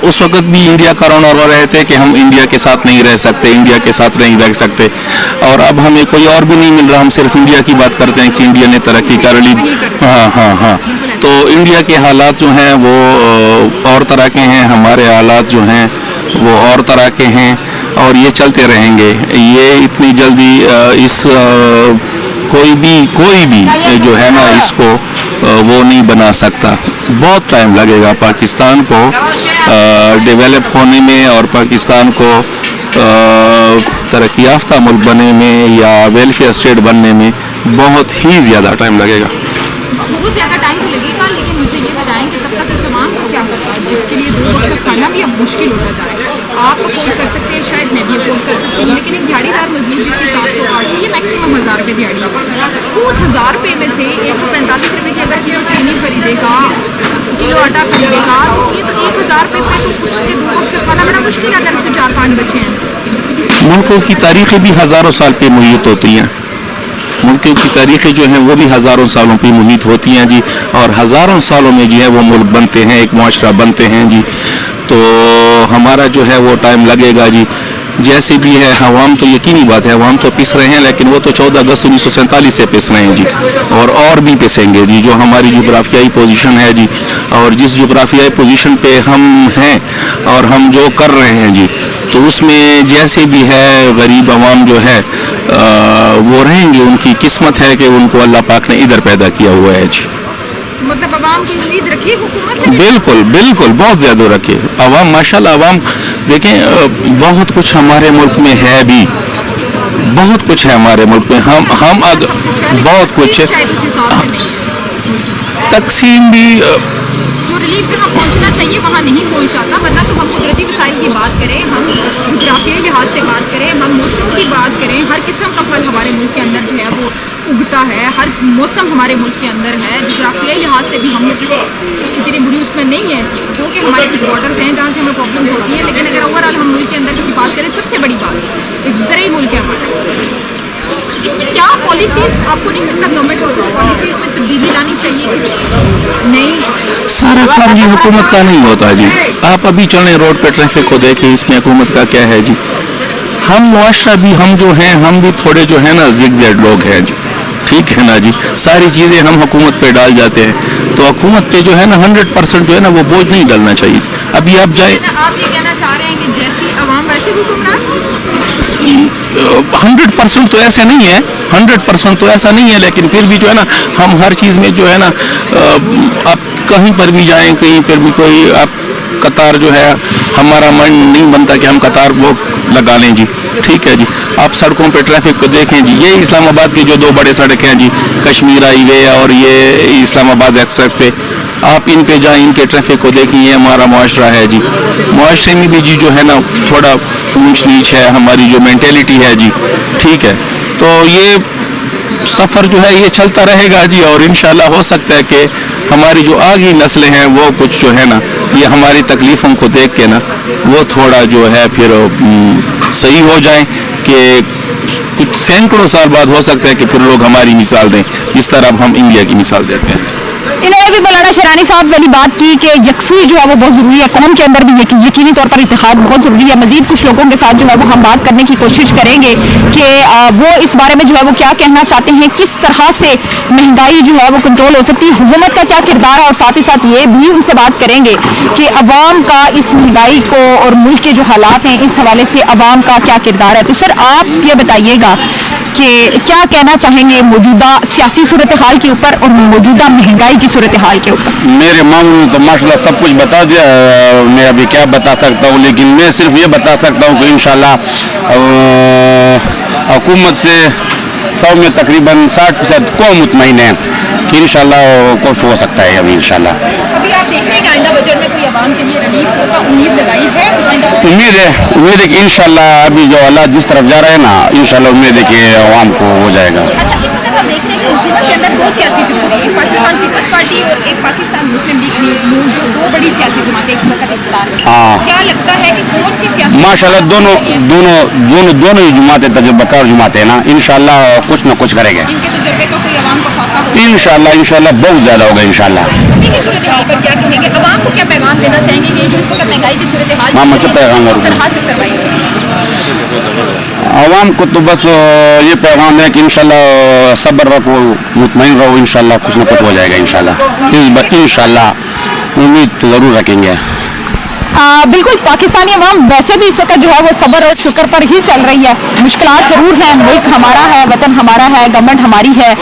उस वक्त भी इंडिया का रोना रो रहे थे कि हम इंडिया के साथ नहीं रह सकते, इंडिया के साथ नहीं रह सकते, और अब हमें कोई और भी नहीं मिल रहा, हम सिर्फ इंडिया की बात करते हैं कि इंडिया ने तरक्की कर ली। हाँ, तो इंडिया के हालात जो हैं वो और तरह के हैं, हमारे हालात जो हैं वो और तरह के हैं, और ये चलते रहेंगे। ये इतनी जल्दी कोई भी जो है ना इसको वो नहीं बना सकता, बहुत टाइम लगेगा पाकिस्तान को डेवलप होने में, और पाकिस्तान को तरक्की याफ्ता मुल्क बनने में या वेलफेयर स्टेट बनने में बहुत ही ज़्यादा टाइम लगेगा। बहुत ज़्यादा टाइम तो लगेगा, लेकिन मुझे ये बताएं कि तब तक सामान को क्या करता है, जिसके लिए 2 वक्त का खाना भी अब मुश्किल होता जा रहा है। आप अफोर्ड कर सकते हैं, शायद मैं भी अफोर्ड कर सकती हूँ, लेकिन एक दिहाड़ीदार मजदूर जिसकी 700 ये मैक्सिमम 1000 रुपये दिहाड़ी है, उस 1000 रुपये में से 145 रुपये की अगर किलो चीनी खरीदेगा, किलो आटा खरीदेगा, तो ये तो 1000 रुपये में तो उसके 2 वक्त का खाना बड़ा मुश्किल है अगर उसके 4-5 बच्चे हैं। मुल्कों की तारीखें भी हज़ारों साल पे मुहित होती हैं, मुल्कों की तारीखें जो हैं वो भी हज़ारों सालों पे मुहित होती हैं जी, और हज़ारों सालों में जो है वो मुल्क बनते हैं, एक मुआशरा बनते हैं जी। तो हमारा जो है वो टाइम लगेगा जी, जैसे भी है। अवाम तो यकीनी बात है, अवाम तो पिस रहे हैं, लेकिन वो तो 14 अगस्त 1947 से पिस रहे हैं जी, और भी पिसेंगे जी। जो हमारी जोग्राफियाई पोजीशन है जी, और जिस जोग्राफियाई पोजीशन पे हम हैं और हम जो कर रहे हैं जी, तो उसमें जैसे भी है गरीब अवाम जो है वो रहेंगे। उनकी किस्मत है कि उनको अल्लाह पाक ने इधर पैदा किया हुआ है जी। मतलब अवाम की उम्मीद रखी हुकूमत से? बिल्कुल बहुत ज़्यादा रखे अवाम, माशाल्लाह अवाम। देखें बहुत कुछ हमारे मुल्क में है भी, बहुत कुछ है हमारे मुल्क में, हम बहुत कुछ तकसीम भी जो रिलीफ जहाँ पहुँचना चाहिए वहाँ नहीं पहुँच जाता। वरना तो हम कुदरती वसाइल की बात करें, हम जोग्राफियाई लिहाज से बात करें, हम मौसमों की बात करें, हर किस्म का फल हमारे मुल्क के अंदर जो है वो उगता है, हर मौसम हमारे मुल्क के अंदर है। जोग्राफियाई लिहाज से भी हम इतनी बुरी उसमें नहीं है, क्योंकि हमारे कुछ बॉर्डर्स हैं जहाँ से हमें प्रॉब्लम होती है। लेकिन अगर ओवरऑल हम मुल्क के अंदर की बात करें, सबसे बड़ी बात एक ज़रूरी मुल्क है हमारा। इसमें क्या पॉलिसीज़ आपको नहीं लगता गवर्नमेंट को कुछ पॉलिसीज़ में तब्दीली लानी चाहिए, कुछ नहीं? सारा काम जी हुकूमत का नहीं होता जी। आप अभी चलें रोड पे ट्रैफिक को देखें, इसमें हुकूमत का क्या है जी। हम मुआशरा भी, हम जो हैं हम भी थोड़े जो है ना ज़िग-ज़ैग लोग हैं जी, ठीक है ना जी। सारी चीज़ें हम हुकूमत पे डाल जाते हैं, तो हुकूमत पे जो है ना 100% जो है ना वो बोझ नहीं डालना चाहिए। अभी आप जाए, आप ये कहना चाह रहे हैं कि जैसी अवाम वैसे हुक्मरान? 100% तो ऐसा नहीं है, 100% तो ऐसा नहीं है, लेकिन फिर भी जो है ना हम हर चीज़ में जो है ना आप कहीं पर भी जाएं, कहीं पर भी कोई आप कतार जो है, हमारा मन नहीं बनता कि हम कतार वो लगा लें जी, ठीक है जी। आप सड़कों पे ट्रैफिक को देखें जी, ये इस्लामाबाद की जो 2 बड़े सड़क हैं जी, कश्मीर हाईवे और ये इस्लामाबाद एक्सप्रेस पे, आप इन पे जाएं, इनके ट्रैफिक को देखें। ये हमारा मुआशरा है जी, मुआशरे में भी जी जो है ना थोड़ा ऊंच नीच है, हमारी जो मेंटेलिटी है जी, ठीक है। तो ये सफ़र जो है ये चलता रहेगा जी, और इंशाल्लाह हो सकता है कि हमारी जो आगे नस्लें हैं वो कुछ जो है ना ये हमारी तकलीफ़ों को देख के ना वो थोड़ा जो है फिर सही हो जाए, कि कुछ सैकड़ों साल बाद हो सकता है कि फिर लोग हमारी मिसाल दें, जिस तरह अब हम इंडिया की मिसाल देते हैं। इन्होंने भी मौलाना शरानी साहब वाली बात की कि यकसुई जो है वो बहुत ज़रूरी है, कौम के अंदर भी यकीनी तौर पर इत्तेहाद बहुत ज़रूरी है। मज़ीद कुछ लोगों के साथ जो है वो हम बात करने की कोशिश करेंगे कि वो इस बारे में जो है वो क्या कहना चाहते हैं, किस तरह से महंगाई जो है वो कंट्रोल हो सकती है, हुकूमत का क्या किरदार है, और साथ ही साथ ये भी उनसे बात करेंगे कि अवाम का इस महंगाई को और मुल्क के जो हालात हैं इस हवाले से अवाम का क्या किरदार है। तो सर आप ये बताइएगा कि क्या कहना चाहेंगे मौजूदा सियासी सूरत हाल के ऊपर और मौजूदा महंगाई की सूरत हाल के ऊपर? मेरे मामले में तो माशाल्लाह सब कुछ बता दिया, मैं अभी क्या बता सकता हूँ, लेकिन मैं सिर्फ ये बता सकता हूँ कि इंशाल्लाह हुकूमत से 100 में तकरीबन 60% कौम मुतमईन है। कि इंशाल्लाह कुछ हो सकता है अभी इंशाल्लाह। अभी आप देख रहे हैं कि आइंदा बजट में कोई आवाम के लिए रिलीफ होगा, उम्मीद लगाई है उम्मीद है कि इंशाल्लाह अभी जो अल्लाह जिस तरफ जा रहे हैं ना, इंशाल्लाह उम्मीद है कि आवाम को हो जाएगा। अच्छा, इस वक्त हम देख रहे हैं कि हुकूमत के अंदर दो सियासी जमातें, एक पाकिस्तान पीपल्स पार्टी और एक पाकिस्तान मुस्लिम लीग नून, जो दो बड़ी सियासी जमातें इस वक्त इख्तियार में। हाँ। क्या लगता है कि कौन सी सियासी माशाल्लाह दोनों ही जुमातें तजुर्बेकार जुमातें हैं ना, इंशाल्लाह कुछ ना कुछ करेंगे। इनके तजर्बे का कोई आवाम को फाका होगा? इंशाल्लाह बहुत ज़्यादा होगा इंशाल्लाह। अभी की सूरत हाल पर क्या कहेंगे, आवाम को क्या पैगाम देना चाहेंगे कि जो इस वक्त महंगाई की सूरत हाल हाँ, मतलब पैगाम और- से सरवाइव आवाम को तो बस ये पैगाम है कि इंशाल्लाह सब्र रखो, मुतमईन रहो, इंशाल्लाह कुछ ना कुछ हो जाएगा इंशाल्लाह उम्मीद तो ज़रूर रखेंगे। बिल्कुल, पाकिस्तानी अवाम वैसे भी इस वक्त जो है वो सब्र और शुक्र पर ही चल रही है। मुश्किलात ज़रूर हैं, मुल्क हमारा है, वतन हमारा है, गवर्नमेंट हमारी है,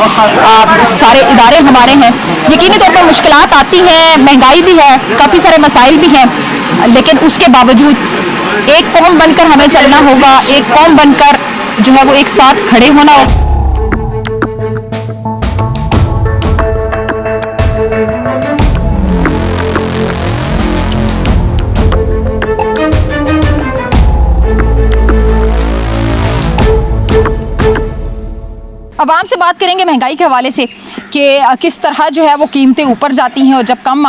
सारे इदारे हमारे हैं। यकीनी तौर पर मुश्किलात आती हैं, महंगाई भी है, काफ़ी सारे मसाइल भी हैं, लेकिन उसके बावजूद एक कौम बनकर हमें चलना होगा, एक कौम बनकर जो है वो एक साथ खड़े होना होगा। अवाम से बात करेंगे महंगाई के हवाले से कि किस तरह जो है वो कीमतें ऊपर जाती हैं और जब कम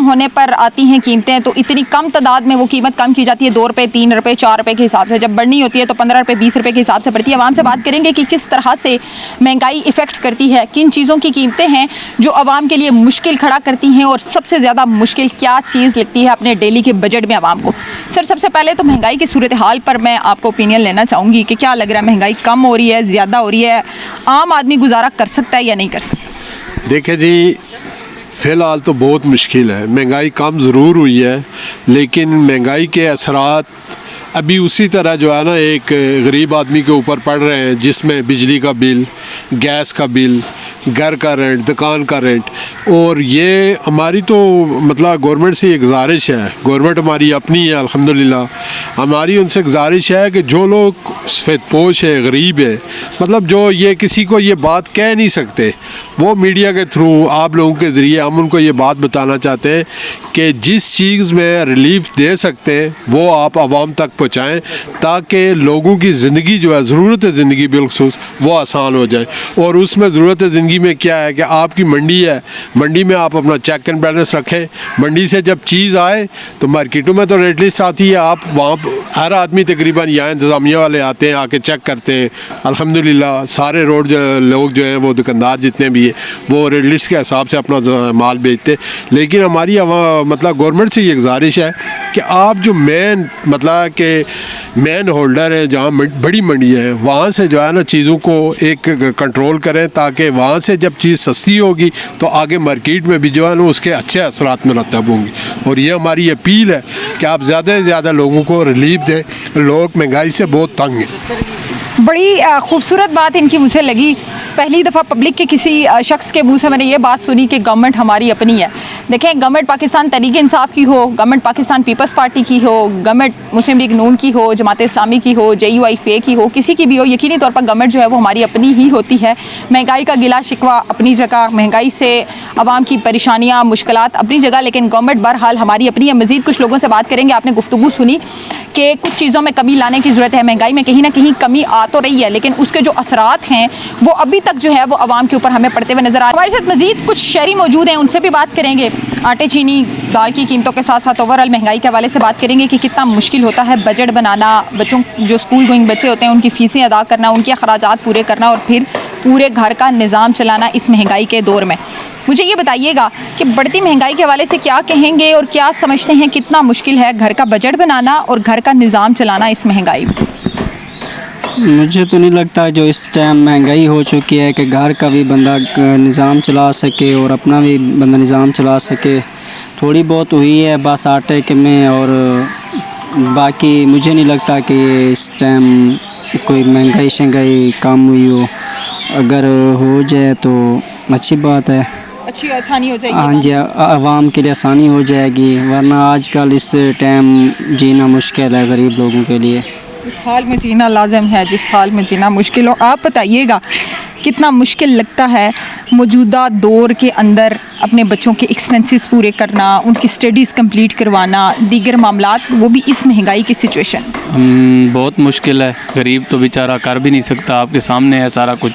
होने पर आती हैं कीमतें तो इतनी कम तादाद में वो कीमत कम की जाती है, 2 रुपये 3 रुपये 4 रुपये के हिसाब से। जब बढ़नी होती है तो 15 रुपये 20 रुपये के हिसाब से बढ़ती है। अवाम से बात करेंगे कि किस तरह से महंगाई इफ़ेक्ट करती है, किन चीज़ों की कीमतें हैं जो अवाम के लिए मुश्किल खड़ा करती हैं और सबसे ज़्यादा मुश्किल क्या चीज़ लगती है अपने डेली के बजट में अवाम को। सर, सबसे पहले तो महंगाई की सूरत हाल पर मैं आपको ओपिनियन लेना चाहूँगी कि क्या लग रहा है, महंगाई कम हो रही है, ज़्यादा हो रही है, आम आदमी गुजारा कर सकता है या नहीं कर सकता? देखें जी, फ़िलहाल तो बहुत मुश्किल है। महंगाई कम ज़रूर हुई है, लेकिन महंगाई के असरात अभी उसी तरह जो है ना एक गरीब आदमी के ऊपर पड़ रहे हैं, जिसमें बिजली का बिल, गैस का बिल, घर का रेंट, दुकान का रेंट। और ये हमारी तो मतलब गवर्नमेंट से ये गुजारिश है, गवर्नमेंट हमारी अपनी है अल्हम्दुलिल्लाह, हमारी उनसे गुजारिश है कि जो लोग सफ़ेदपोश है, गरीब है, मतलब जो ये किसी को ये बात कह नहीं सकते, वो मीडिया के थ्रू आप लोगों के ज़रिए हम उनको ये बात बताना चाहते हैं कि जिस चीज़ में रिलीफ दे सकते हैं वो आप आवाम तक पहुँचाएँ, ताकि लोगों की ज़िंदगी जो है, ज़रूरत ज़िंदगी बिलखुसूस वो आसान हो जाए। और उसमें ज़रूरत ज़िंदगी में क्या है कि आपकी मंडी है, मंडी में आप अपना चेक एंड बैलेंस रखें। मंडी से जब चीज़ आए तो मार्केटों में तो रेट लिस्ट आती है, आप वहाँ हर आदमी तकरीबन यहाँ इंतज़ामिया वाले आते हैं, आके चेक करते हैं। अल्हम्दुलिल्लाह सारे रोड लोग जो हैं वो दुकानदार जितने भी हैं वो रेट लिस्ट के हिसाब से अपना माल बेचते। लेकिन हमारी मतलब गवर्नमेंट से ये गुजारिश है कि आप जो मेन होल्डर है, जहाँ बड़ी मंडी है, वहाँ से जो है ना चीज़ों को एक कंट्रोल करें, ताकि वहाँ से जब चीज़ सस्ती होगी तो आगे मार्केट में भी जो है ना उसके अच्छे असरात मुरतब होंगी। और ये हमारी अपील है कि आप ज़्यादा से ज़्यादा लोगों को रिलीफ दें, लोग महंगाई से बहुत तंग हैं। बड़ी खूबसूरत बात इनकी मुझे लगी। पहली दफ़ा पब्लिक के किसी शख्स के मुंह से मैंने ये बात सुनी कि गवर्नमेंट हमारी अपनी है। देखें, गवर्नमेंट पाकिस्तान तहरीक इंसाफ की हो, गवर्नमेंट पाकिस्तान पीपल्स पार्टी की हो, गवर्नमेंट मुस्लिम लीग नून की हो, जमात इस्लामी की हो, JUIFA की हो, किसी की भी हो, यकीनी तौर पर गवर्नमेंट जो है वो हमारी अपनी ही होती है। महंगाई का गिला शिकवा अपनी जगह, महंगाई से आवाम की परेशानियाँ मुश्किलात अपनी जगह, लेकिन गवर्नमेंट बहरहाल हमारी अपनी है। मज़ीद कुछ लोगों से बात करेंगे। आपने गुफ्तगू सुनी कि कुछ चीज़ों में कमी लाने की ज़रूरत है, महंगाई में कहीं ना कहीं कमी आ तो रही है, लेकिन उसके जो असरात हैं वो अभी तक जो है वो आवाम के ऊपर हमें पड़ते हुए नजर आ रहे हैं। हमारे साथ मजीद कुछ शहरी मौजूद हैं, उनसे भी बात करेंगे। आटे, चीनी, दाल की कीमतों के साथ साथ ओवरऑल महंगाई के हवाले से बात करेंगे कि कितना मुश्किल होता है बजट बनाना, बच्चों जो स्कूल गोइंग बच्चे होते हैं उनकी फ़ीसें अदा करना, उनके अखराजात पूरे करना और फिर पूरे घर का निज़ाम चलाना इस महंगाई के दौर में। मुझे ये बताइएगा कि बढ़ती महंगाई के हवाले से क्या कहेंगे और क्या समझते हैं कितना मुश्किल है घर का बजट बनाना और घर का निज़ाम चलाना इस महंगाई में? मुझे तो नहीं लगता जो इस टाइम महंगाई हो चुकी है कि घर का भी बंदा निज़ाम चला सके और अपना भी बंदा निज़ाम चला सके। थोड़ी बहुत हुई है बस आटे के में, और बाकी मुझे नहीं लगता कि इस टाइम कोई महंगाई शंगाई कम हुई हो। अगर हो जाए तो अच्छी बात है, अच्छी आसानी हो जाएगी। हाँ जी, आवाम के लिए आसानी हो जाएगी, वरना आजकल इस टाइम जीना मुश्किल है गरीब लोगों के लिए। इस हाल में जीना लाजम है, जिस हाल में जीना मुश्किल हो। आप बताइएगा कितना मुश्किल लगता है मौजूदा दौर के अंदर अपने बच्चों के एक्सपेंसेस पूरे करना, उनकी स्टडीज़ कंप्लीट करवाना, दीगर मामलात, वो भी इस महंगाई की सिचुएशन? बहुत मुश्किल है। गरीब तो बेचारा कर भी नहीं सकता, आपके सामने है सारा कुछ।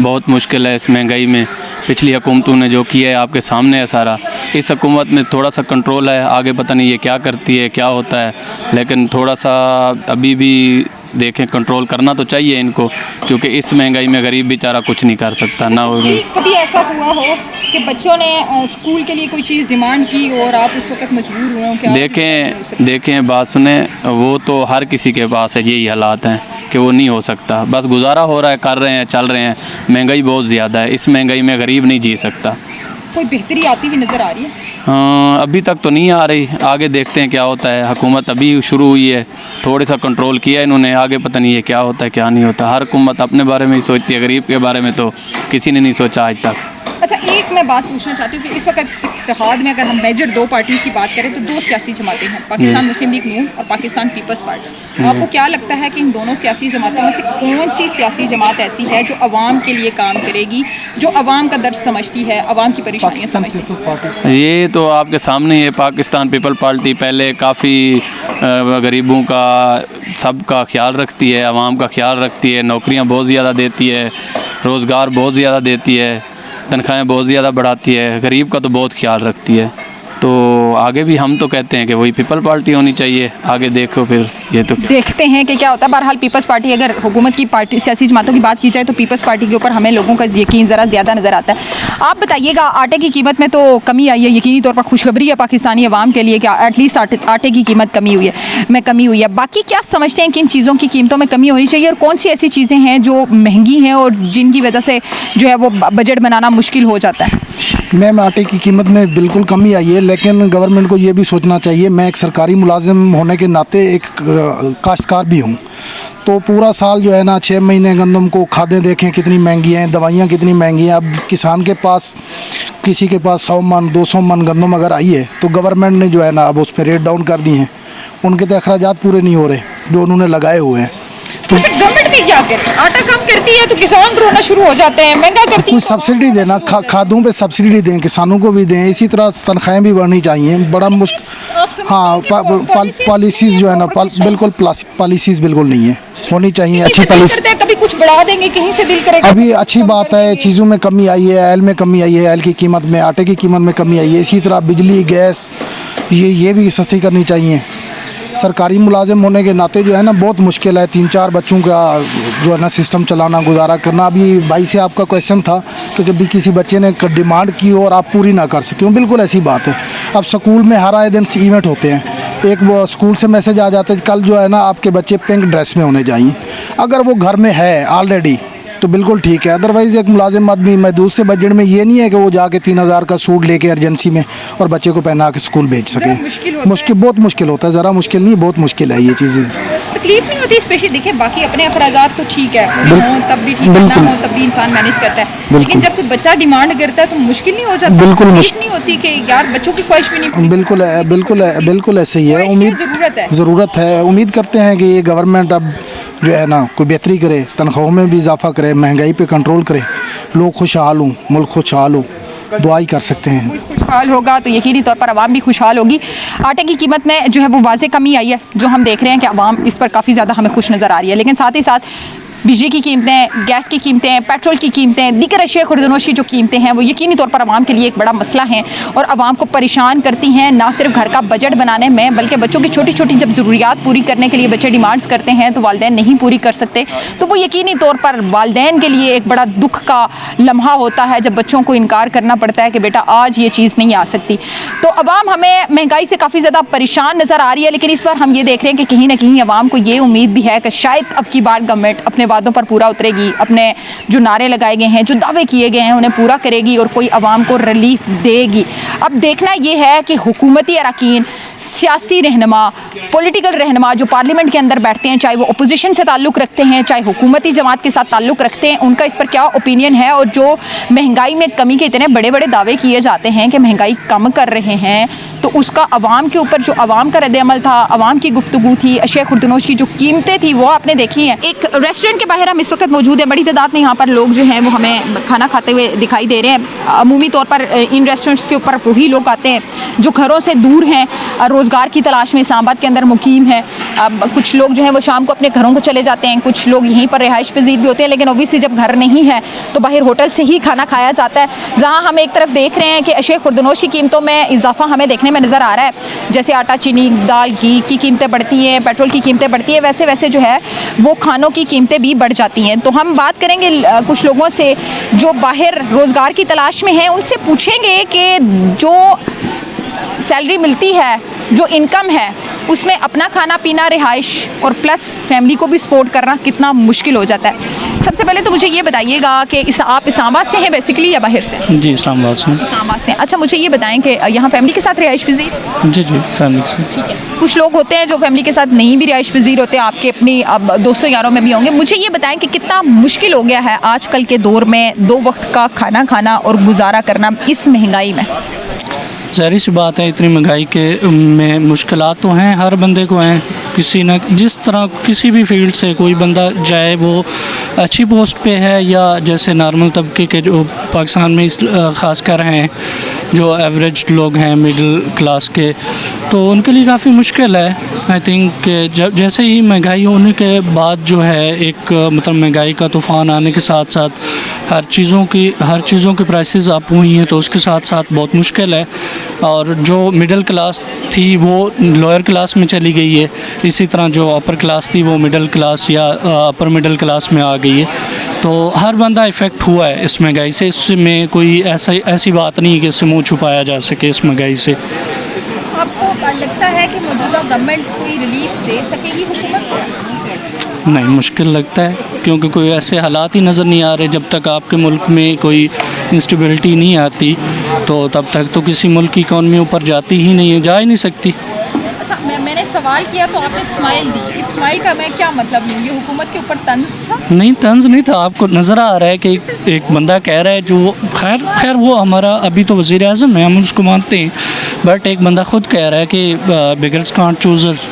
बहुत मुश्किल है इस महंगाई में। पिछली हुकूमतों ने जो किया है आपके सामने है सारा। इस हुकूमत में थोड़ा सा कंट्रोल है, आगे पता नहीं ये क्या करती है, क्या होता है, लेकिन थोड़ा सा अभी भी देखें, कंट्रोल करना तो चाहिए इनको, क्योंकि इस महंगाई में गरीब बेचारा कुछ नहीं कर सकता ना। कभी ऐसा हुआ हो कि बच्चों ने स्कूल के लिए कोई चीज़ डिमांड की और आप उस वक्त मजबूर हुए हो? क्या देखें बात सुने, वो तो हर किसी के पास है, यही हालात हैं कि वो नहीं हो सकता। बस गुजारा हो रहा है, कर रहे हैं, चल रहे हैं। महंगाई बहुत ज़्यादा है, इस महंगाई में गरीब नहीं जी सकता। कोई बेहतरी आती हुई नज़र आ रही है? अभी तक तो नहीं आ रही, आगे देखते हैं क्या होता है। हुकूमत अभी शुरू हुई है, थोड़ा सा कंट्रोल किया इन्होंने, आगे पता नहीं है क्या होता है क्या नहीं होता। हर हुकूमत अपने बारे में ही सोचती है, गरीब के बारे में तो किसी ने नहीं सोचा आज तक। अच्छा, एक मैं बात पूछना चाहती हूँ कि इस वक्त इत्तेहाद में अगर हम मेजर दो पार्टीज़ की बात करें तो दो सियासी जमातें हैं, पाकिस्तान मुस्लिम लीग नून और पाकिस्तान पीपल्स पार्टी। आपको क्या लगता है कि इन दोनों सियासी जमातों में से कौन सी सियासी जमात ऐसी है जो अवाम के लिए काम करेगी, जो अवाम का दर्द समझती है, अवाम की परेशानियाँ समझती है? ये तो आपके सामने है। पाकिस्तान पीपल पार्टी पहले काफ़ी गरीबों का, सबका ख्याल रखती है, अवाम का ख्याल रखती है, नौकरियाँ बहुत ज़्यादा देती है, रोज़गार बहुत ज़्यादा देती है, तनख्वाहें बहुत ज़्यादा बढ़ाती है, गरीब का तो बहुत ख्याल रखती है। तो आगे भी हम तो कहते हैं कि वही पीपल पार्टी होनी चाहिए। आगे देखो फिर, ये तो देखते हैं कि क्या होता है। बहरहाल पीपल्स पार्टी, अगर हुकूमत की पार्टी सियासी जमातों की बात की जाए तो पीपल्स पार्टी के ऊपर हमें लोगों का यकीन ज़रा ज़्यादा नज़र आता है। आप बताइएगा, आटे की कीमत में तो कमी आई है, यकीनी तौर पर खुशखबरी है पाकिस्तानी अवाम के लिए कि एटलीस्ट आटे की कीमत कमी हुई है। बाकी क्या समझते हैं कि इन चीज़ों की कीमतों में कमी होनी चाहिए और कौन सी ऐसी चीज़ें हैं जो महंगी हैं और जिनकी वजह से जो है वो बजट बनाना मुश्किल हो जाता है? मैम, आटे की कीमत में बिल्कुल कमी आई है, लेकिन गवर्नमेंट को ये भी सोचना चाहिए। मैं एक सरकारी मुलाजिम होने के नाते एक काश्तकार भी हूँ, तो पूरा साल जो है ना 6 महीने गंदम को खादें देखें कितनी महंगी हैं, दवाइयाँ कितनी महंगी हैं। अब किसान के पास, किसी के पास 100 मन 200 मन गंदम अगर आई है तो गवर्नमेंट ने जो है ना अब उस पर रेट डाउन कर दी हैं। उनके तो अखराजात पूरे नहीं हो रहे जो उन्होंने लगाए हुए हैं। तो गवर्नमेंट भी क्या करे? आटा कम करती है तो किसान रोना शुरू हो जाते हैं, महंगा करती है। कुछ सब्सिडी देना, खादों पे सब्सिडी दें, किसानों को भी दें, इसी तरह तनख्वाहें भी बढ़नी चाहिए। बड़ा मुश्किल, हाँ, पॉलिसीज़ जो है ना, बिल्कुल पॉलिसीज़ बिल्कुल नहीं है, होनी चाहिए अच्छी पॉलिसी। कभी कुछ बढ़ा देंगे, कहीं से दिल करेगा। अभी अच्छी बात है, चीज़ों में कमी आई है, ऑयल में कमी आई है, ऑयल की कीमत में, आटे की कीमत में कमी आई है। इसी तरह बिजली, गैस, ये भी सस्ती करनी चाहिए। सरकारी मुलाजिम होने के नाते जो है ना बहुत मुश्किल है 3-4 बच्चों का जो है ना सिस्टम चलाना, गुजारा करना। अभी भाई से आपका क्वेश्चन था कि कभी किसी बच्चे ने डिमांड की और आप पूरी ना कर सकें, बिल्कुल ऐसी बात है। अब स्कूल में हर आए दिन इवेंट होते हैं, एक वो स्कूल से मैसेज आ जाता है कल जो है ना आपके बच्चे पिंक ड्रेस में होने चाहिए। अगर वो घर में है ऑलरेडी तो बिल्कुल ठीक है, अदरवाइज़ एक मुलाजिम आदमी महदूद से बजट में ये नहीं है कि वो जाके 3000 का सूट लेके एमरजेंसी में और बच्चे को पहना के स्कूल भेज सके। मुश्किल, बहुत मुश्किल होता है, ज़रा मुश्किल नहीं, बहुत मुश्किल है ये चीज़ें। तकलीफ नहीं होती, स्पेशली देखिए बाकी अपने अखराजात तो ठीक है, हो तब भी ठीक, ना हो तब भी इंसान मैनेज करता है, लेकिन जब कोई बच्चा डिमांड करता है तो मुश्किल नहीं हो जाता? बिल्कुल मुश्किल नहीं होती कि यार बच्चों की ख्वाहिश भी नहीं? बिल्कुल ऐसे ही है। उम्मीद, ज़रूरत है, उम्मीद करते हैं कि ये गवर्नमेंट अब जो है ना कोई बेहतरी करे, तनख्वाहों में भी इजाफा करे, महंगाई पे कंट्रोल करे, लोग खुशहाल हों, मुल्क खुशहाल हो, दुआ ही कर सकते हैं। मुल्क खुशहाल होगा तो यकीनी तौर पर आवाम भी खुशहाल होगी। आटे की कीमत में जो है वो वाज़े कमी आई है, जो हम देख रहे हैं कि आवाम इस पर काफ़ी ज़्यादा हमें खुश नज़र आ रही है, लेकिन साथ ही साथ बिजली की कीमतें, गैस की कीमतें, पेट्रोल की कीमतें, दीगर अशिया खुर्दनोश की जो कीमतें हैं वो यकीनी तौर पर आवाम के लिए एक बड़ा मसला है और आवाम को परेशान करती हैं, ना सिर्फ घर का बजट बनाने में बल्कि बच्चों की छोटी छोटी जब ज़रूरियात पूरी करने के लिए बच्चे डिमांड्स करते हैं तो वालिदैन नहीं पूरी कर सकते, तो वो यकीनी तौर पर वालिदैन के लिए एक बड़ा दुख का लम्हा होता है जब बच्चों को इनकार करना पड़ता है कि बेटा आज ये चीज़ नहीं आ सकती। तो आवाम हमें महंगाई से काफ़ी ज़्यादा परेशान नज़र आ रही है, लेकिन इस बार हम ये देख रहे हैं कि कहीं ना कहीं आवाम को ये उम्मीद भी है कि शायद अब की बार गवर्नमेंट अपने वादों पर पूरा उतरेगी, अपने जो नारे लगाए गए हैं, जो दावे किए गए हैं उन्हें पूरा करेगी और कोई आवाम को रिलीफ देगी। अब देखना ये है कि हुकूमती अरकान, सियासी रहनुमा पॉलिटिकल रहनुमा जो पार्लियामेंट के अंदर बैठते हैं, चाहे वो अपोजिशन से ताल्लुक़ रखते हैं, चाहे हुकूमती जमात के साथ ताल्लुक़ रखते हैं, उनका इस पर क्या ओपिनियन है। और जो महंगाई में कमी के इतने बड़े बड़े दावे किए जाते हैं कि महंगाई कम कर रहे हैं, तो उसका अवाम के ऊपर जो अवाम का रद्द-ए-अमल था, अवाम की गुफ्तगू थी, अशिया खुर्दनोश की जो कीमतें थी वो आपने देखी हैं। एक रेस्टोरेंट के बाहर हम इस वक्त मौजूद हैं, बड़ी तादाद में यहाँ पर लोग जो हैं वो हमें खाना खाते हुए दिखाई दे रहे हैं। अमूमी तौर पर इन रेस्टोरेंट्स के ऊपर वही लोग आते हैं जो घरों से दूर हैं, रोज़गार की तलाश में इस्लामाबाद के अंदर मुकीम हैं। कुछ लोग जो हैं वो शाम को अपने घरों को चले जाते हैं, कुछ लोग यहीं पर रिहाइश पजीर भी होते हैं, लेकिन ओबियसली जब घर नहीं है तो बाहर होटल से ही खाना खाया जाता है। जहाँ हम एक तरफ देख रहे हैं कि अशिया खुर्दनोश की कीमतों में इजाफा हमें देखने में नज़र आ रहा है, जैसे आटा, चीनी, दाल, घी की कीमतें बढ़ती हैं, पेट्रोल की कीमतें बढ़ती हैं, वैसे वैसे जो है वो खानों की कीमतें भी बढ़ जाती हैं। तो हम बात करेंगे कुछ लोगों से जो बाहर रोज़गार की तलाश में हैं, उनसे पूछेंगे कि जो सैलरी मिलती है, जो इनकम है, उसमें अपना खाना पीना, रिहाइश और प्लस फैमिली को भी सपोर्ट करना कितना मुश्किल हो जाता है। सबसे पहले तो मुझे ये बताइएगा कि आप इस्लामाबाद से हैं बेसिकली या बाहर से? जी, इस्लामाबाद से। इस्लामाबाद से। अच्छा, मुझे ये बताएं कि यहाँ फैमिली के साथ रिहाइश पजीर? जी जी, फैमिली से। ठीक है। कुछ लोग होते हैं जो फैमिली के साथ नहीं भी रिहाइश पजीर होते, आपके अपनी अब दोस्तों यारों में भी होंगे। मुझे ये बताएं कि कितना मुश्किल हो गया है आजकल के दौर में 2 वक्त का खाना खाना और गुजारा करना इस महंगाई में? ज़ाहिर सी बात है, इतनी महंगाई के में मुश्किलात तो हैं, हर बंदे को हैं। किसी न जिस तरह किसी भी फील्ड से कोई बंदा, चाहे वो अच्छी पोस्ट पे है या जैसे नॉर्मल तबके के जो पाकिस्तान में ख़ास कर हैं, जो एवरेज लोग हैं मिडिल क्लास के, तो उनके लिए काफ़ी मुश्किल है। आई थिंक जब जैसे ही महंगाई होने के बाद जो है एक मतलब महंगाई का तूफ़ान आने के साथ साथ हर चीज़ों की प्राइसेस अप हुई हैं, तो उसके साथ साथ बहुत मुश्किल है। और जो मिडिल क्लास थी वो लोअर क्लास में चली गई है, इसी तरह जो अपर क्लास थी वो मिडिल क्लास या अपर मिडिल क्लास में आ गई है। तो हर बंदा इफ़ेक्ट हुआ है इस महंगाई से। इसमें कोई ऐसी बात नहीं है कि इससे मुँह छुपाया जा सके इस महंगाई से। आपको लगता है कि मौजूदा गवर्नमेंट कोई रिलीफ दे सकेगी हुकूमत को? नहीं, मुश्किल लगता है, क्योंकि कोई ऐसे हालात ही नज़र नहीं आ रहे। जब तक आपके मुल्क में कोई इंस्टेबिलिटी नहीं आती तो तब तक तो किसी मुल्क की इकॉनमी ऊपर जाती ही नहीं है, जा ही नहीं सकती। अच्छा, मैंने सवाल किया तो आपने स्माइल दी। स्माइल का मैं क्या मतलब लूँ? ये हुकूमत के ऊपर तंज था? नहीं, तंज नहीं था। आपको नज़र आ रहा है कि एक बंदा कह रहा है जो खैर वो हमारा अभी तो वज़ीर आज़म है, हम उसको मानते हैं, बट एक बंदा ख़ुद कह रहा है कि बेगर्स कांट चूज़र्स।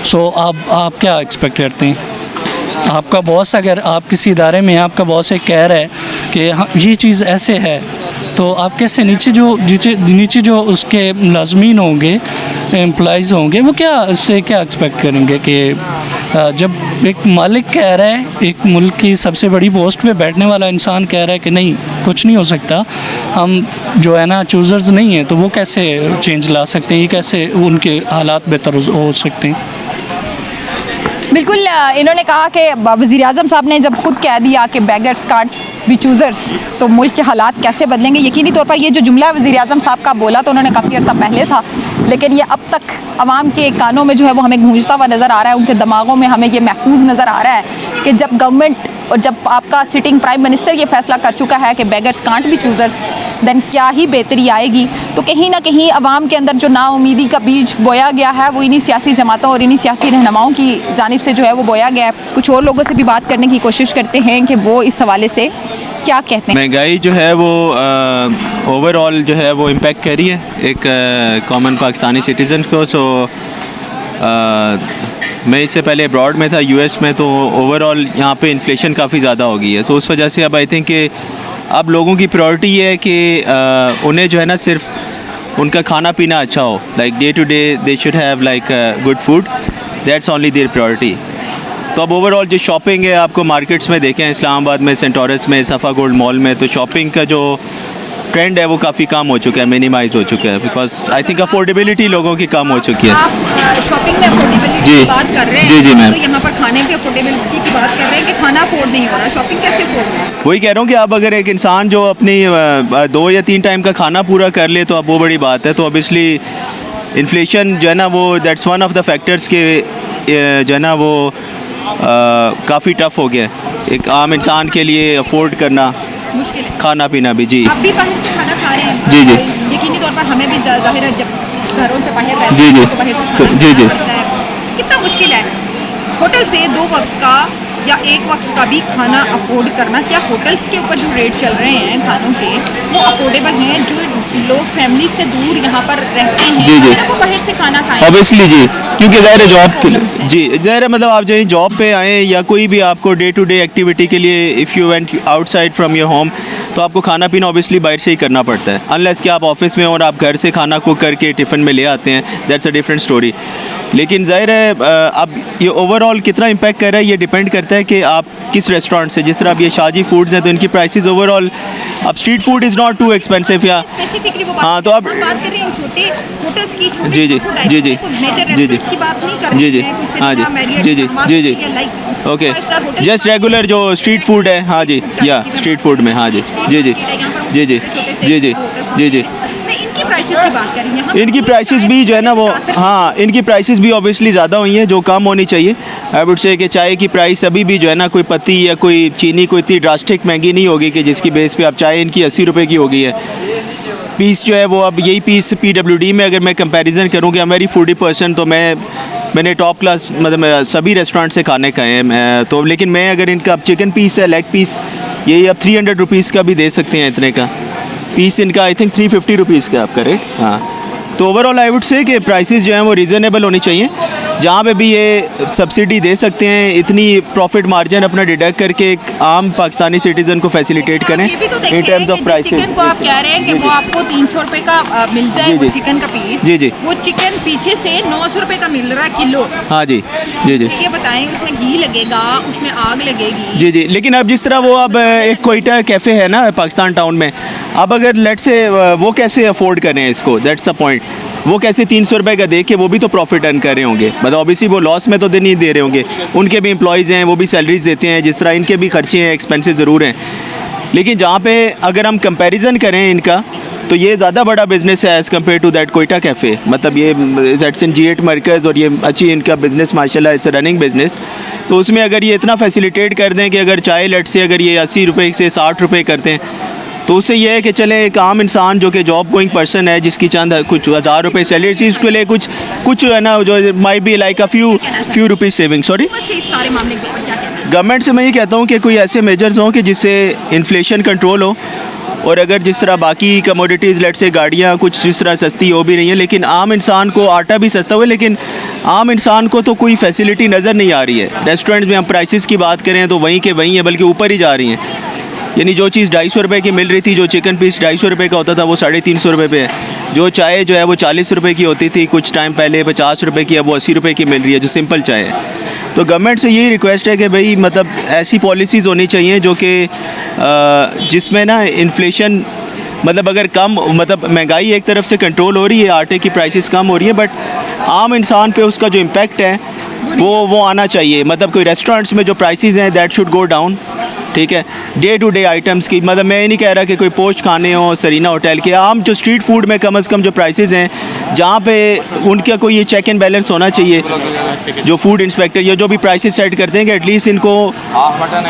सो आप क्या एक्सपेक्ट करते हैं? आपका बॉस, अगर आप किसी इदारे में आपका बॉस एक कह रहा है कि हाँ ये चीज़ ऐसे है, तो आप कैसे नीचे जो उसके मुलाजमीन होंगे, एम्प्लॉइज़ होंगे, वो क्या उससे क्या एक्सपेक्ट करेंगे कि जब एक मालिक कह रहा है, एक मुल्क की सबसे बड़ी पोस्ट पे बैठने वाला इंसान कह रहा है कि नहीं कुछ नहीं हो सकता, हम जो है ना चूज़र्स नहीं हैं, तो वो कैसे चेंज ला सकते हैं? ये कैसे उनके हालात बेहतर हो सकते हैं? बिल्कुल, इन्होंने कहा कि वज़ीर आज़म साहब ने जब खुद कह दिया कि बेगर्स कांट बी चूज़र्स, तो मुल्क के हालात कैसे बदलेंगे? यकीनी तौर पर ये जो जुमला वज़ीर आज़म साहब का बोला तो उन्होंने काफ़ी अर्सा पहले था, लेकिन ये अब तक आवाम के कानों में जो है वो हमें गूंजता हुआ नज़र आ रहा है, उनके दिमागों में हमें ये महफूज नज़र आ रहा है कि जब गवर्नमेंट और जब आपका सिटिंग प्राइम मिनिस्टर ये फैसला कर चुका है कि beggars can't be choosers, then क्या ही बेहतरी आएगी। तो कहीं ना कहीं आवाम के अंदर जो नाउमीदी का बीज बोया गया है वो इन्हीं सियासी जमातों और इन्हीं सियासी रहनुमाओं की जानिब से जो है वो बोया गया है। कुछ और लोगों से भी बात करने की कोशिश करते हैं कि वो इस हवाले से क्या कहते हैं। महंगाई जो है वो ओवरऑल जो है वो इम्पेक्ट कर रही है एक कॉमन पाकिस्तानी सिटीज़न को। सो मैं इससे पहले अब्रॉड में था, यूएस में, तो ओवरऑल यहाँ पे इन्फ्लेशन काफ़ी ज़्यादा हो गई है। तो उस वजह से अब आई थिंक कि अब लोगों की प्रायोरिटी ये है कि उन्हें जो है ना सिर्फ उनका खाना पीना अच्छा हो, like day to day they should have like good food, that's only their priority. तो अब ओवरऑल जो शॉपिंग है आपको मार्केट्स में देखें, इस्लामाबाद में, सेंटोरस में, सफ़ा गोल्ड मॉल में, तो शॉपिंग का जो ट्रेंड है वो काफ़ी कम हो चुका है, मिनिमाइज़ हो चुका है, बिकॉज आई थिंक अफोर्डेबिलिटी लोगों की कम हो चुकी है। आप शॉपिंग में अफोर्डेबिलिटी जी। की बात कर रहे हैं, जी मैम। तो यहाँ पर खाने की अफोर्डेबिलिटी की बात कर रहे हैं कि खाना अफोर्ड नहीं हो रहा, शॉपिंग कैसे अफोर्ड हो रहा है? वही कह रहा हूँ कि अब अगर एक इंसान जो अपनी 2 या 3 टाइम का खाना पूरा कर ले तो अब वो बड़ी बात है। तो ऑब्वियसली इन्फ्लेशन जो है ना वो that's one of the factors के जो है ना वो काफ़ी टफ हो गया है एक आम इंसान के लिए अफोर्ड करना मुश्किल है खाना पीना भी। जी आप भी बाहर से खाना खा रहे हैं? जी जी यकीनी तौर पर हमें भी जाहिर है जब घरों से बाहर रहते जी हैं जी तो बाहर से तो खाना जी जी खाना पड़ता है। कितना मुश्किल है होटल से 2 वक्त का या 1 वक्त का भी खाना अफोर्ड करना। क्या होटल्स के ऊपर जो रेट चल रहे हैं खानों के वो अफोर्डेबल हैं? जो लोग फैमिली से दूर यहाँ पर रहते हैं जी, जी। वो बाहर से खाना खाएं। ऑब्वियसली जी, क्योंकि ज़ाहिर है जॉब के लिए जी ज़ाहिर है, मतलब आप चाहे जॉब पे आएँ या कोई भी आपको डे टू डे एक्टिविटी के लिए if you went outside from your home, तो आपको खाना पीना ऑब्वियसली बाहर से ही करना पड़ता है, अनलेस कि आप ऑफिस में और आप घर से खाना कुक करके टिफ़िन में ले आते हैं, दैट्स अ डिफरेंट स्टोरी। लेकिन ज़ाहिर है अब ये ओवरऑल कितना इम्पैक्ट कर रहा है ये डिपेंड करता है कि आप किस रेस्टोरेंट से, जिस तरह अब ये शाजी फूड्स हैं तो इनकी प्राइसेस ओवरऑल, अब street food is not too expensive या स्पेसिफिकली वो हाँ, तो हम अब बात कर रहे हैं छोटे होटल्स की, छोटे जी, जी, food items जी, जी, की, मेजर जी, जी, रेस्टोरेंट्स की बात नहीं कर जी, रहे जी, हैं, कुछ हाँ जी, सिनेमा, मैरियट, जी, जी, शर्मा जी, जी, या like okay, 5 star hotel just regular जो स्ट्रीट फूड है, हाँ जी, या स्ट्रीट फूड में, हाँ जी, जी, जी, जी, जी, जी, जी, जी, जी, इनकी प्राइसेस की बात करें यहाँ इनकी प्राइसेस भी जो है ना वो, हाँ, इनकी प्राइसेस भी ऑब्वियसली ज़्यादा हुई हैं जो कम होनी चाहिए। आई वुड से कि चाय की प्राइस अभी भी जो है ना कोई पत्ती या कोई चीनी कोई इतनी ड्रास्टिक महंगी नहीं होगी कि जिसकी बेस पे अब चाय इनकी 80 रुपये की हो गई है। पीस जो है वो अब यही पीस PWD में अगर मैं कंपैरिजन करूँ कि मेरी फूडी पर्सन, तो मैंने टॉप क्लास मतलब सभी रेस्टोरेंट से खाने खाए हैं, तो लेकिन मैं अगर इनका अब चिकन पीस है, लेग पीस, यही अब 300 रुपीज़ का भी दे सकते हैं, इतने का पीस इनका आई थिंक 350 रुपीज़ का आपका रेट। हाँ, तो ओवरऑल आई वुड से कि प्राइसेस जो हैं वो रीज़नेबल होनी चाहिए। जहाँ पे भी ये सब्सिडी दे सकते हैं, इतनी प्रॉफिट मार्जिन अपना डिडक्ट करके एक आम पाकिस्तानी सिटीज़न को फैसिलिटेट करें ये भी तो in terms of prices. Chicken को आप कह रहे हैं कि वो आपको 300 रुपये का मिल जाए, जी, वो जी। चिकन का पीस, जी, जी। वो चिकन पीछे से 900 रुपये का मिल रहा है किलो। हाँ जी, जी, जी, ये बताएं उसमें घी लगेगा, उसमें आग लगेगी। जी, जी। लेकिन अब जिस तरह वो अब एक कोयटा कैफ़े है ना पाकिस्तान टाउन में, अब अगर लेट से वो कैसे अफोर्ड करें इसको, दैट्स द पॉइंट। वो कैसे 300 रुपये का दे के वो भी तो प्रॉफिट अर्न कर रहे होंगे, मतलब ऑब्वियसली वो लॉस में तो नहीं दे रहे होंगे, उनके भी एम्प्लॉयज़ हैं, वो भी सैलरीज देते हैं, जिस तरह इनके भी खर्चे हैं, एक्सपेंसेस ज़रूर हैं। लेकिन जहाँ पे अगर हम कंपैरिजन करें इनका, तो ये ज़्यादा बड़ा बिज़नेस है एज़ कम्पेयर टू दैट कोयटा कैफ़े, मतलब ये दैट्स इन G8 मरकज़ और ये अच्छी इनका बिज़नेस माशाल्लाह, इट्स रनिंग बिज़नेस। तो उसमें अगर ये इतना फैसिलिटेट कर दें कि अगर चाय लेट से अगर ये 80 रुपये से 60 रुपये करते हैं, तो उससे ये है कि चले एक आम इंसान जो कि जॉब गोइंग पर्सन है, जिसकी चंद कुछ 1000 रुपये सैलरी थी, उसके लिए कुछ है ना जो might be like a few rupees saving. Sorry, इस सारे मामले के ऊपर क्या कहना है? गवर्नमेंट से मैं ये कहता हूँ कि कोई ऐसे मेजर्स हों कि जिससे इन्फ्लेशन कंट्रोल हो, और अगर जिस तरह बाकी कमोडिटीज़ लेट से गाड़ियाँ कुछ जिस तरह सस्ती हो भी रही हैं, लेकिन आम इंसान को आटा भी सस्ता हुआ, लेकिन आम इंसान को तो कोई फैसिलिटी नज़र नहीं आ रही है। रेस्टोरेंट्स में हम प्राइसेस की बात करें तो वहीं के वहीं है, बल्कि ऊपर ही जा रही हैं। यानी जो चीज़ 250 रुपये की मिल रही थी, जो चिकन पीस 250 रुपये का होता था, वो 350 रुपये पे है। जो चाय जो है वो 40 रुपये की होती थी कुछ टाइम पहले, 50 रुपये की, अब वो 80 रुपये की मिल रही है जो सिंपल चाय है। तो गवर्नमेंट से यही रिक्वेस्ट है कि भाई मतलब ऐसी पॉलिसीज़ होनी चाहिए जो कि जिसमें ना इन्फ्लेशन मतलब अगर कम, मतलब महंगाई एक तरफ से कंट्रोल हो रही है, आटे की प्राइसेस कम हो रही है, बट आम इंसान पे उसका जो इम्पेक्ट है वो आना चाहिए। मतलब कोई रेस्टोरेंट्स में जो प्राइसेस हैं दैट शुड गो डाउन, ठीक है। डे टू डे आइटम्स की, मतलब मैं ये नहीं कह रहा कि कोई पोस्ट खाने हो सरीना होटल के, आम जो स्ट्रीट फूड में कम से कम जो प्राइसेस हैं, जहाँ पे उनका कोई ये चेक एंड बैलेंस होना चाहिए, जो फूड इंस्पेक्टर या जो भी प्राइसेस सेट करते हैं कि एटलीस्ट इनको,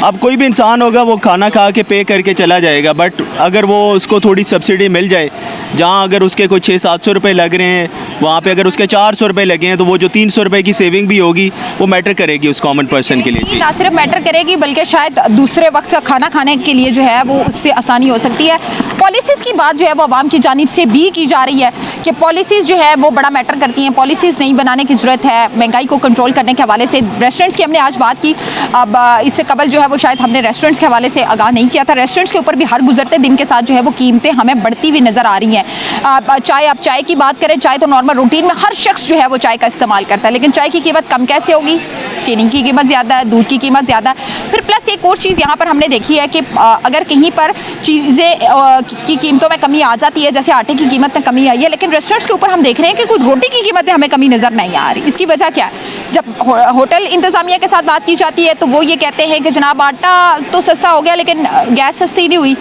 अब कोई भी इंसान होगा वो खाना खा के पे करके चला जाएगा, बट अगर वो उसको थोड़ी सब्सिडी मिल जाए, जहाँ अगर उसके कोई 600-700 रुपये लग रहे हैं, वहाँ पे अगर उसके 400 रुपये लगे हैं, तो वो जो 300 रुपये की सेविंग भी होगी वो मैटर करेगी उस कॉमन पर्सन के लिए। ना सिर्फ मैटर करेगी बल्कि शायद दूसरे वक्त का खाना खाने के लिए जो है वो उससे आसानी हो सकती है। पॉलिसीज़ की बात जो है वो आवाम की जानिब से भी की जा रही है कि पॉलिसीज़ जो है वो बड़ा मैटर करती हैं, पॉलिसीज़ नहीं बनाने की ज़रूरत है महंगाई को कंट्रोल करने के हवाले से। रेस्टोरेंट्स की हमने आज बात की, अब इससे कबल जो है वो शायद हमने रेस्टोरेंट्स के हवाले से आगाह नहीं किया था। रेस्टोरेंट्स के ऊपर भी हर गुजरते दिन के साथ जो है वो कीमतें हमें बढ़ती हुई नज़र आ रही हैं। चाय, आप चाय की बात करें, चाय तो नॉर्मल रूटीन में हर शख्स जो है वो चाय का इस्तेमाल करता है, लेकिन चाय की कीमत कम कैसे होगी? चीनी की कीमत ज़्यादा है, दूध की कीमत ज़्यादा है। फिर प्लस एक और चीज़ यहाँ पर हमने देखी है कि अगर कहीं पर चीज़ें की कीमतों में कमी आ जाती है, जैसे आटे की कीमत में कमी आई है, लेकिन रेस्टोरेंट्स के ऊपर हम देख रहे हैं कि कोई रोटी की कीमत में हमें कमी नज़र नहीं आ रही। इसकी वजह क्या है? जब होटल इंतज़ामिया के साथ बात की जाती है तो वो ये कहते हैं कि जनाब आटा तो सस्ता हो गया लेकिन गैस सस्ती नहीं हुई,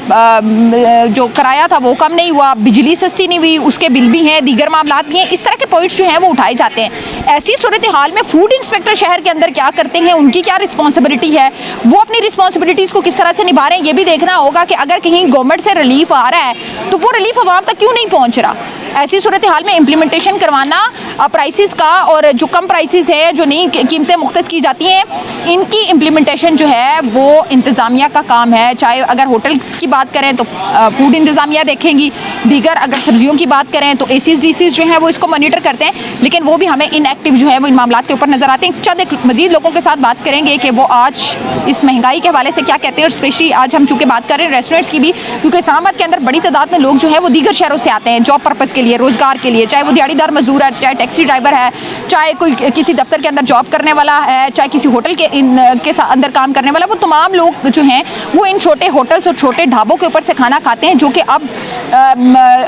जो किराया था वो कम नहीं हुआ, बिजली सस्ती नहीं हुई, उसके बिल भी हैं, दीगर मामलात भी हैं। इस तरह के पॉइंट्स जो हैं वो उठाए जाते हैं। ऐसी सूरत हाल में फूड इंस्पेक्टर शहर के अंदर क्या करते हैं, उनकी क्या रिस्पॉन्सिबिलिटी है, वो अपनी रिस्पॉन्सिबिलिटीज़ को किस तरह से निभा रहे हैं, ये भी देखना होगा कि अगर कहीं गवर्नमेंट से रिलीफ आ रहा है तो वो रिलीफ आवाम तक क्यों नहीं पहुँच रहा। ऐसी सूरत हाल में इम्प्लीमेंटेशन करवाना प्राइसेस का, और जो कम प्राइसेस है, जो नई कीमतें मुख्तस की जाती हैं, इनकी इम्प्लीमेंटेशन जो है वो इंतज़ामिया का काम है। चाहे अगर होटल्स की बात करें तो फूड इंतज़ामिया देखेंगी, दीगर अगर सब्जियों की बात करें तो एसीज डीसीज जो हैं वो इसको मॉनिटर करते हैं, लेकिन वो भी हमें इनएक्टिव जो है वो इन मामलात के ऊपर नज़र आते हैं। चंद एक मजीद लोगों के साथ बात करेंगे कि वो आज इस महंगाई के हवाले से क्या कहते हैं, और स्पेशली आज हम चूँकि बात कर रहे हैं रेस्टोरेंट्स की भी, क्योंकि इस्लामाबाद के अंदर बड़ी तादाद में लोग जो है वो दीगर शहरों से आते हैं जॉब पर्पज़ के लिए, रोज़गार के लिए, चाहे वो दिहाड़ीदार मजदूर है, चाहे टैक्सी ड्राइवर है, चाहे कोई किसी दफ्तर के अंदर जॉब करने वाला है, चाहे किसी होटल के अंदर काम करने वाला, वो तमाम लोग जो हैं वो इन छोटे होटल्स और छोटे ढाबों के ऊपर से खाना खाते हैं, जो कि अब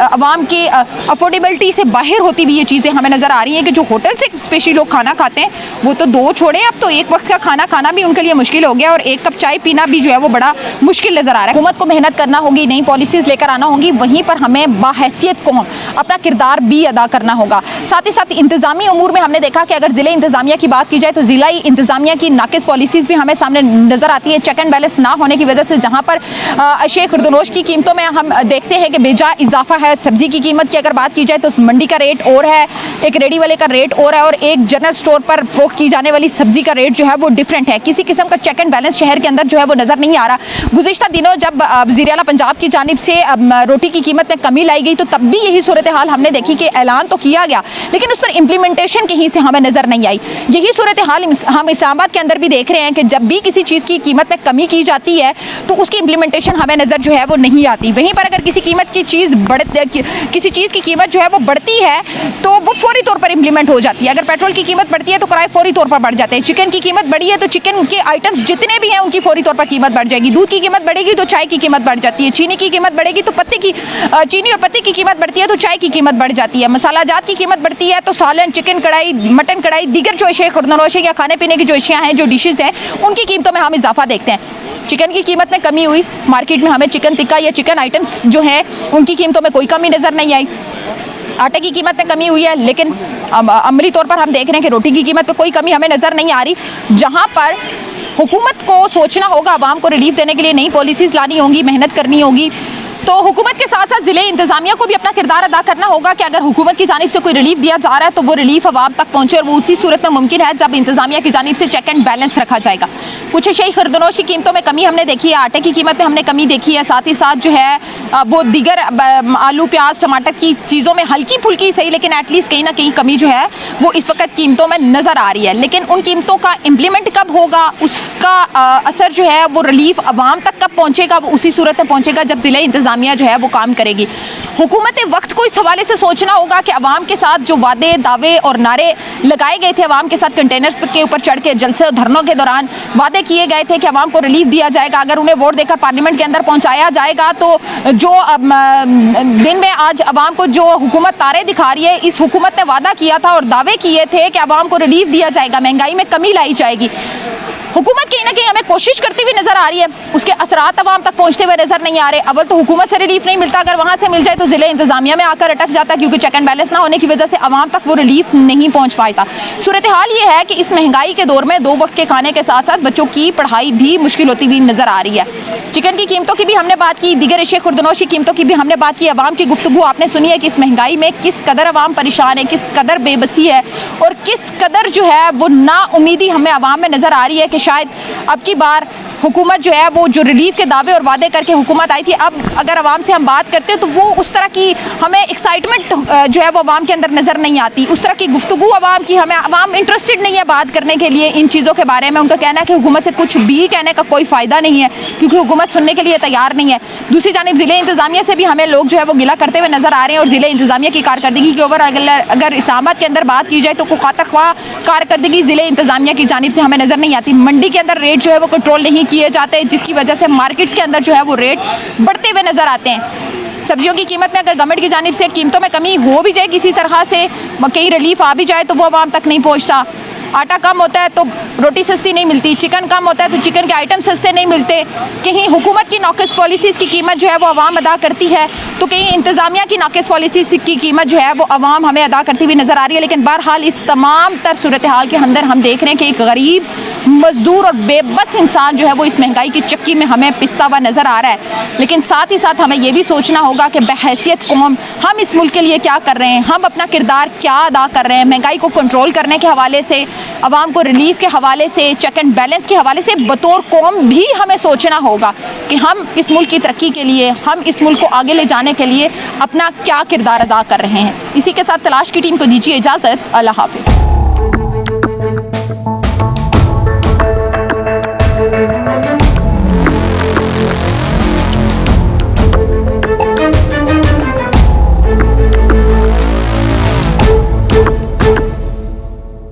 आवाम की अफोर्डेबिलिटी से बाहर होती हुई ये चीज़ें हमें नज़र आ रही हैं कि जो होटल से स्पेशली लोग खाना खाते हैं वो तो दो छोड़े, अब तो एक वक्त का खाना खाना भी उनके लिए मुश्किल हो गया, और एक कप चाय पीना भी जो है वो बड़ा मुश्किल नज़र आ रहा है। हुकूमत को मेहनत करना होगी, नई पॉलिसीज़ लेकर आना होगी, वहीं पर हमें बाहैसियत कौम अपना किरदार भी अदा करना होगा। साथ ही साथ इंतज़ामी उमूर में हमने देखा कि अगर ज़िले इंतज़ामिया की बात की जाए तो ज़िलाई इंतज़ामिया की नाकिस पॉलिसीज़ भी हमें सामने नज़र आती है, चेक एंड बैलेंस ना होने की वजह से, जहाँ पर अशिया खुर्दनोश की कीमतों में हम देखते हैं कि बेजा इजाफा है। सब्ज़ी की कीमत की अगर बात की जाए तो मंडी का रेट और है, एक रेडी वाले का रेट और है, और एक जनरल स्टोर पर फ़रोख्त की जाने वाली सब्ज़ी का रेट जो है वो डिफरेंट है। किसी किस्म का चेक एंड बैलेंस शहर के अंदर जो है वो नज़र नहीं आ रहा। गुज़िश्ता दिनों जब वज़ीर आला पंजाब की जानिब से रोटी की कीमत में कमी लाई गई तो तब भी यही सूरत हाल हमने देखी कि ऐलान तो किया गया, लेकिन उस पर इम्प्लीमेंटेशन कहीं से हमें नज़र नहीं आई। यही सूरत हाल हम इस्लामाबाद के अंदर भी देख रहे हैं कि जब भी किसी चीज़ की कीमत में कमी की जाती है तो उसकी इम्प्लीमेंटेशन हमें नज़र जो है वो नहीं आती। वहीं पर अगर किसी चीज़ की कीमत जो है वो बढ़ती है तो वो फौरी तौर पर इम्प्लीमेंट हो जाती है। अगर पेट्रोल की कीमत बढ़ती है तो किराए फौरी तौर पर बढ़ जाते हैं। चिकन की कीमत बढ़ी है तो चिकन के आइटम्स जितने भी हैं उनकी फौरी तौर पर कीमत बढ़ जाएगी। दूध की कीमत बढ़ेगी तो चाय की कीमत बढ़ जाती है। चीनी की कीमत बढ़ेगी तो चीनी और पत्ती की कीमत बढ़ती है तो चाय की कीमत बढ़ जाती है। मसाला जात की कीमत बढ़ती है तो सालन, चिकन कढ़ाई, मटन कढ़ाई, दीगर जो अशिया खुर्दनोश या खाने पीने की जो अशिया हैं, जो डिशेज़ हैं, उनकी कीमतों में हम इजाफा देखते हैं। चिकन की कीमत में कमी हुई, मार्केट में हमें चिकन टिक्का या चिकन आइटम्स जो हैं उनकी कीमतों में कोई कमी नज़र नहीं आई। आटे की कीमत में कमी हुई है, लेकिन अमली तौर पर हम देख रहे हैं कि रोटी की कीमत पे कोई कमी हमें नज़र नहीं आ रही। जहाँ पर हुकूमत को सोचना होगा, आवाम को रिलीफ देने के लिए नई पॉलिसीज़ लानी होंगी, मेहनत करनी होगी, तो हुकूमत के साथ साथ ज़िले इंतज़ामिया को भी अपना किरदार अदा करना होगा कि अगर हुकूमत की जानिब से कोई रिलीफ दिया जा रहा है तो वो रिलीफ आवाम तक पहुँचे, और वो उसी सूरत में मुमकिन है जब इंतज़ामिया की जानिब से चेक एंड बैलेंस रखा जाएगा। कुछ अशिया खुर्दनोश की कीमतों में कमी हमने देखी है, आटे की कीमत में हमने कमी देखी है, साथ ही साथ जो है वो दीगर आलू, प्याज, टमाटर की चीज़ों में हल्की फुल्की सही, लेकिन एटलीस्ट कहीं ना कहीं कमी जो है वो इस वक्त कीमतों में नज़र आ रही है। लेकिन उन कीमतों का इम्प्लीमेंट कब होगा, उसका असर जो है वो रिलीफ आवाम तक कब पहुँचेगा, वो उसी सूरत में पहुँचेगा जब ज़िले इंतज़ामिया जो है वो काम करेगी। हुकूमत वक्त को इस हवाले से सोचना होगा कि अवाम के साथ जो वादे, दावे और नारे लगाए गए थे, अवाम के साथ कंटेनर्स के ऊपर चढ़ के जलसे और धरनों के दौरान वादे किए गए थे कि अवाम को रिलीफ दिया जाएगा, अगर उन्हें वोट देकर पार्लियामेंट के अंदर पहुंचाया जाएगा तो जो दिन में आज अवाम को जो हुकूमत तारे दिखा रही है, इस हुकूमत ने वादा किया था और दावे किए थे कि अवाम को रिलीफ दिया जाएगा, महंगाई में कमी लाई जाएगी। हुकूमत कहीं ना कहीं हमें कोशिश करती हुई नज़र आ रही है, उसके असरात अवाम तक पहुँचते हुए नज़र नहीं आ रहे। अव्वल तो हुकूमत से रिलीफ नहीं मिलता, अगर वहाँ से मिल जाए तो ज़िले इंतज़ामिया में आकर अटक जाता, क्योंकि चेक एंड बैलेंस ना होने की वजह से अवाम तक वो रिलीफ नहीं पहुँच पाता। सूरत हाल ये है कि इस महंगाई के दौर में 2 वक्त के खाने के साथ साथ बच्चों की पढ़ाई भी मुश्किल होती हुई नज़र आ रही है। चिकन की कीमतों की भी हमने बात की, दीगर अशिया खुर्दनोश की कीमतों की भी हमने बात की। अवाम की गुफ्तगू आपने सुनी है कि इस महंगाई में किस कदर अवाम परेशान है, किस कदर बेबसी है, और किस कदर जो है वो नाउमीदी हमें अवाम में नज़र आ रही है कि शायद अब की बार हुकूमत जो है वो जो रिलीफ के दावे और वादे करके हुकूमत आई थी, अब अगर आवाम से हम बात करते हैं तो वो उस तरह की हमें एक्साइटमेंट जो है वो आवाम के अंदर नज़र नहीं आती, उस तरह की गुफ्तगू आवाम की, हमें आवाम इंटरेस्टेड नहीं है बात करने के लिए इन चीज़ों के बारे में। उनका कहना है कि हुकूमत से कुछ भी कहने का कोई फ़ायदा नहीं है, क्योंकि हुकूमत सुनने के लिए तैयार नहीं है। दूसरी जानिब ज़िले इंतज़ामिया से भी हमें लोग जो है वो गिला करते हुए नज़र आ रहे हैं, और ज़िले इंतज़ामिया की कारकर्दगी के ऊपर अगर इस्लामाबाद के अंदर बात की जाए तो खातर ख्वाह कारकर्दगी ज़िले इंतज़ामिया की जानिब से हमें नज़र नहीं आती। मंडी के अंदर रेट जो है वो कंट्रोल नहीं किए जाते, जिसकी वजह से मार्केट्स के अंदर जो है वो रेट बढ़ते हुए नज़र आते हैं। सब्जियों की कीमत में अगर गवर्नमेंट की जानिब से कीमतों में कमी हो भी जाए, किसी तरह से कहीं रिलीफ आ भी जाए, तो वो आवाम तक नहीं पहुँचता। आटा कम होता है तो रोटी सस्ती नहीं मिलती, चिकन कम होता है तो चिकन के आइटम सस्ते नहीं मिलते, कहीं हुकूमत की नाक़िस पॉलिसीज़ की कीमत जो है वो आवाम अदा करती है, तो कहीं इंतज़ामिया की नाक़िस पॉलिसीज़ की कीमत जो है वो आवाम हमें अदा करती हुई नज़र आ रही है। लेकिन बहरहाल इस तमाम तर सूरत हाल के अंदर हम देख रहे हैं कि एक गरीब मज़दूर और बेबस इंसान जो है वो इस महंगाई की चक्की में हमें पिसता हुआ नज़र आ रहा है। लेकिन साथ ही साथ हमें ये भी सोचना होगा कि बहैसियत कौम हम इस मुल्क के लिए क्या कर रहे हैं, हम अपना किरदार क्या अदा कर रहे हैं। महंगाई को कंट्रोल करने के हवाले से, आवाम को रिलीफ के हवाले से, चेक एंड बैलेंस के हवाले से बतौर कौम भी हमें सोचना होगा कि हम इस मुल्क की तरक्की के लिए, हम इस मुल्क को आगे ले जाने के लिए अपना क्या किरदार अदा कर रहे हैं। इसी के साथ तलाश की टीम को दीजिए इजाज़त। अल्लाह हाफ़िज़।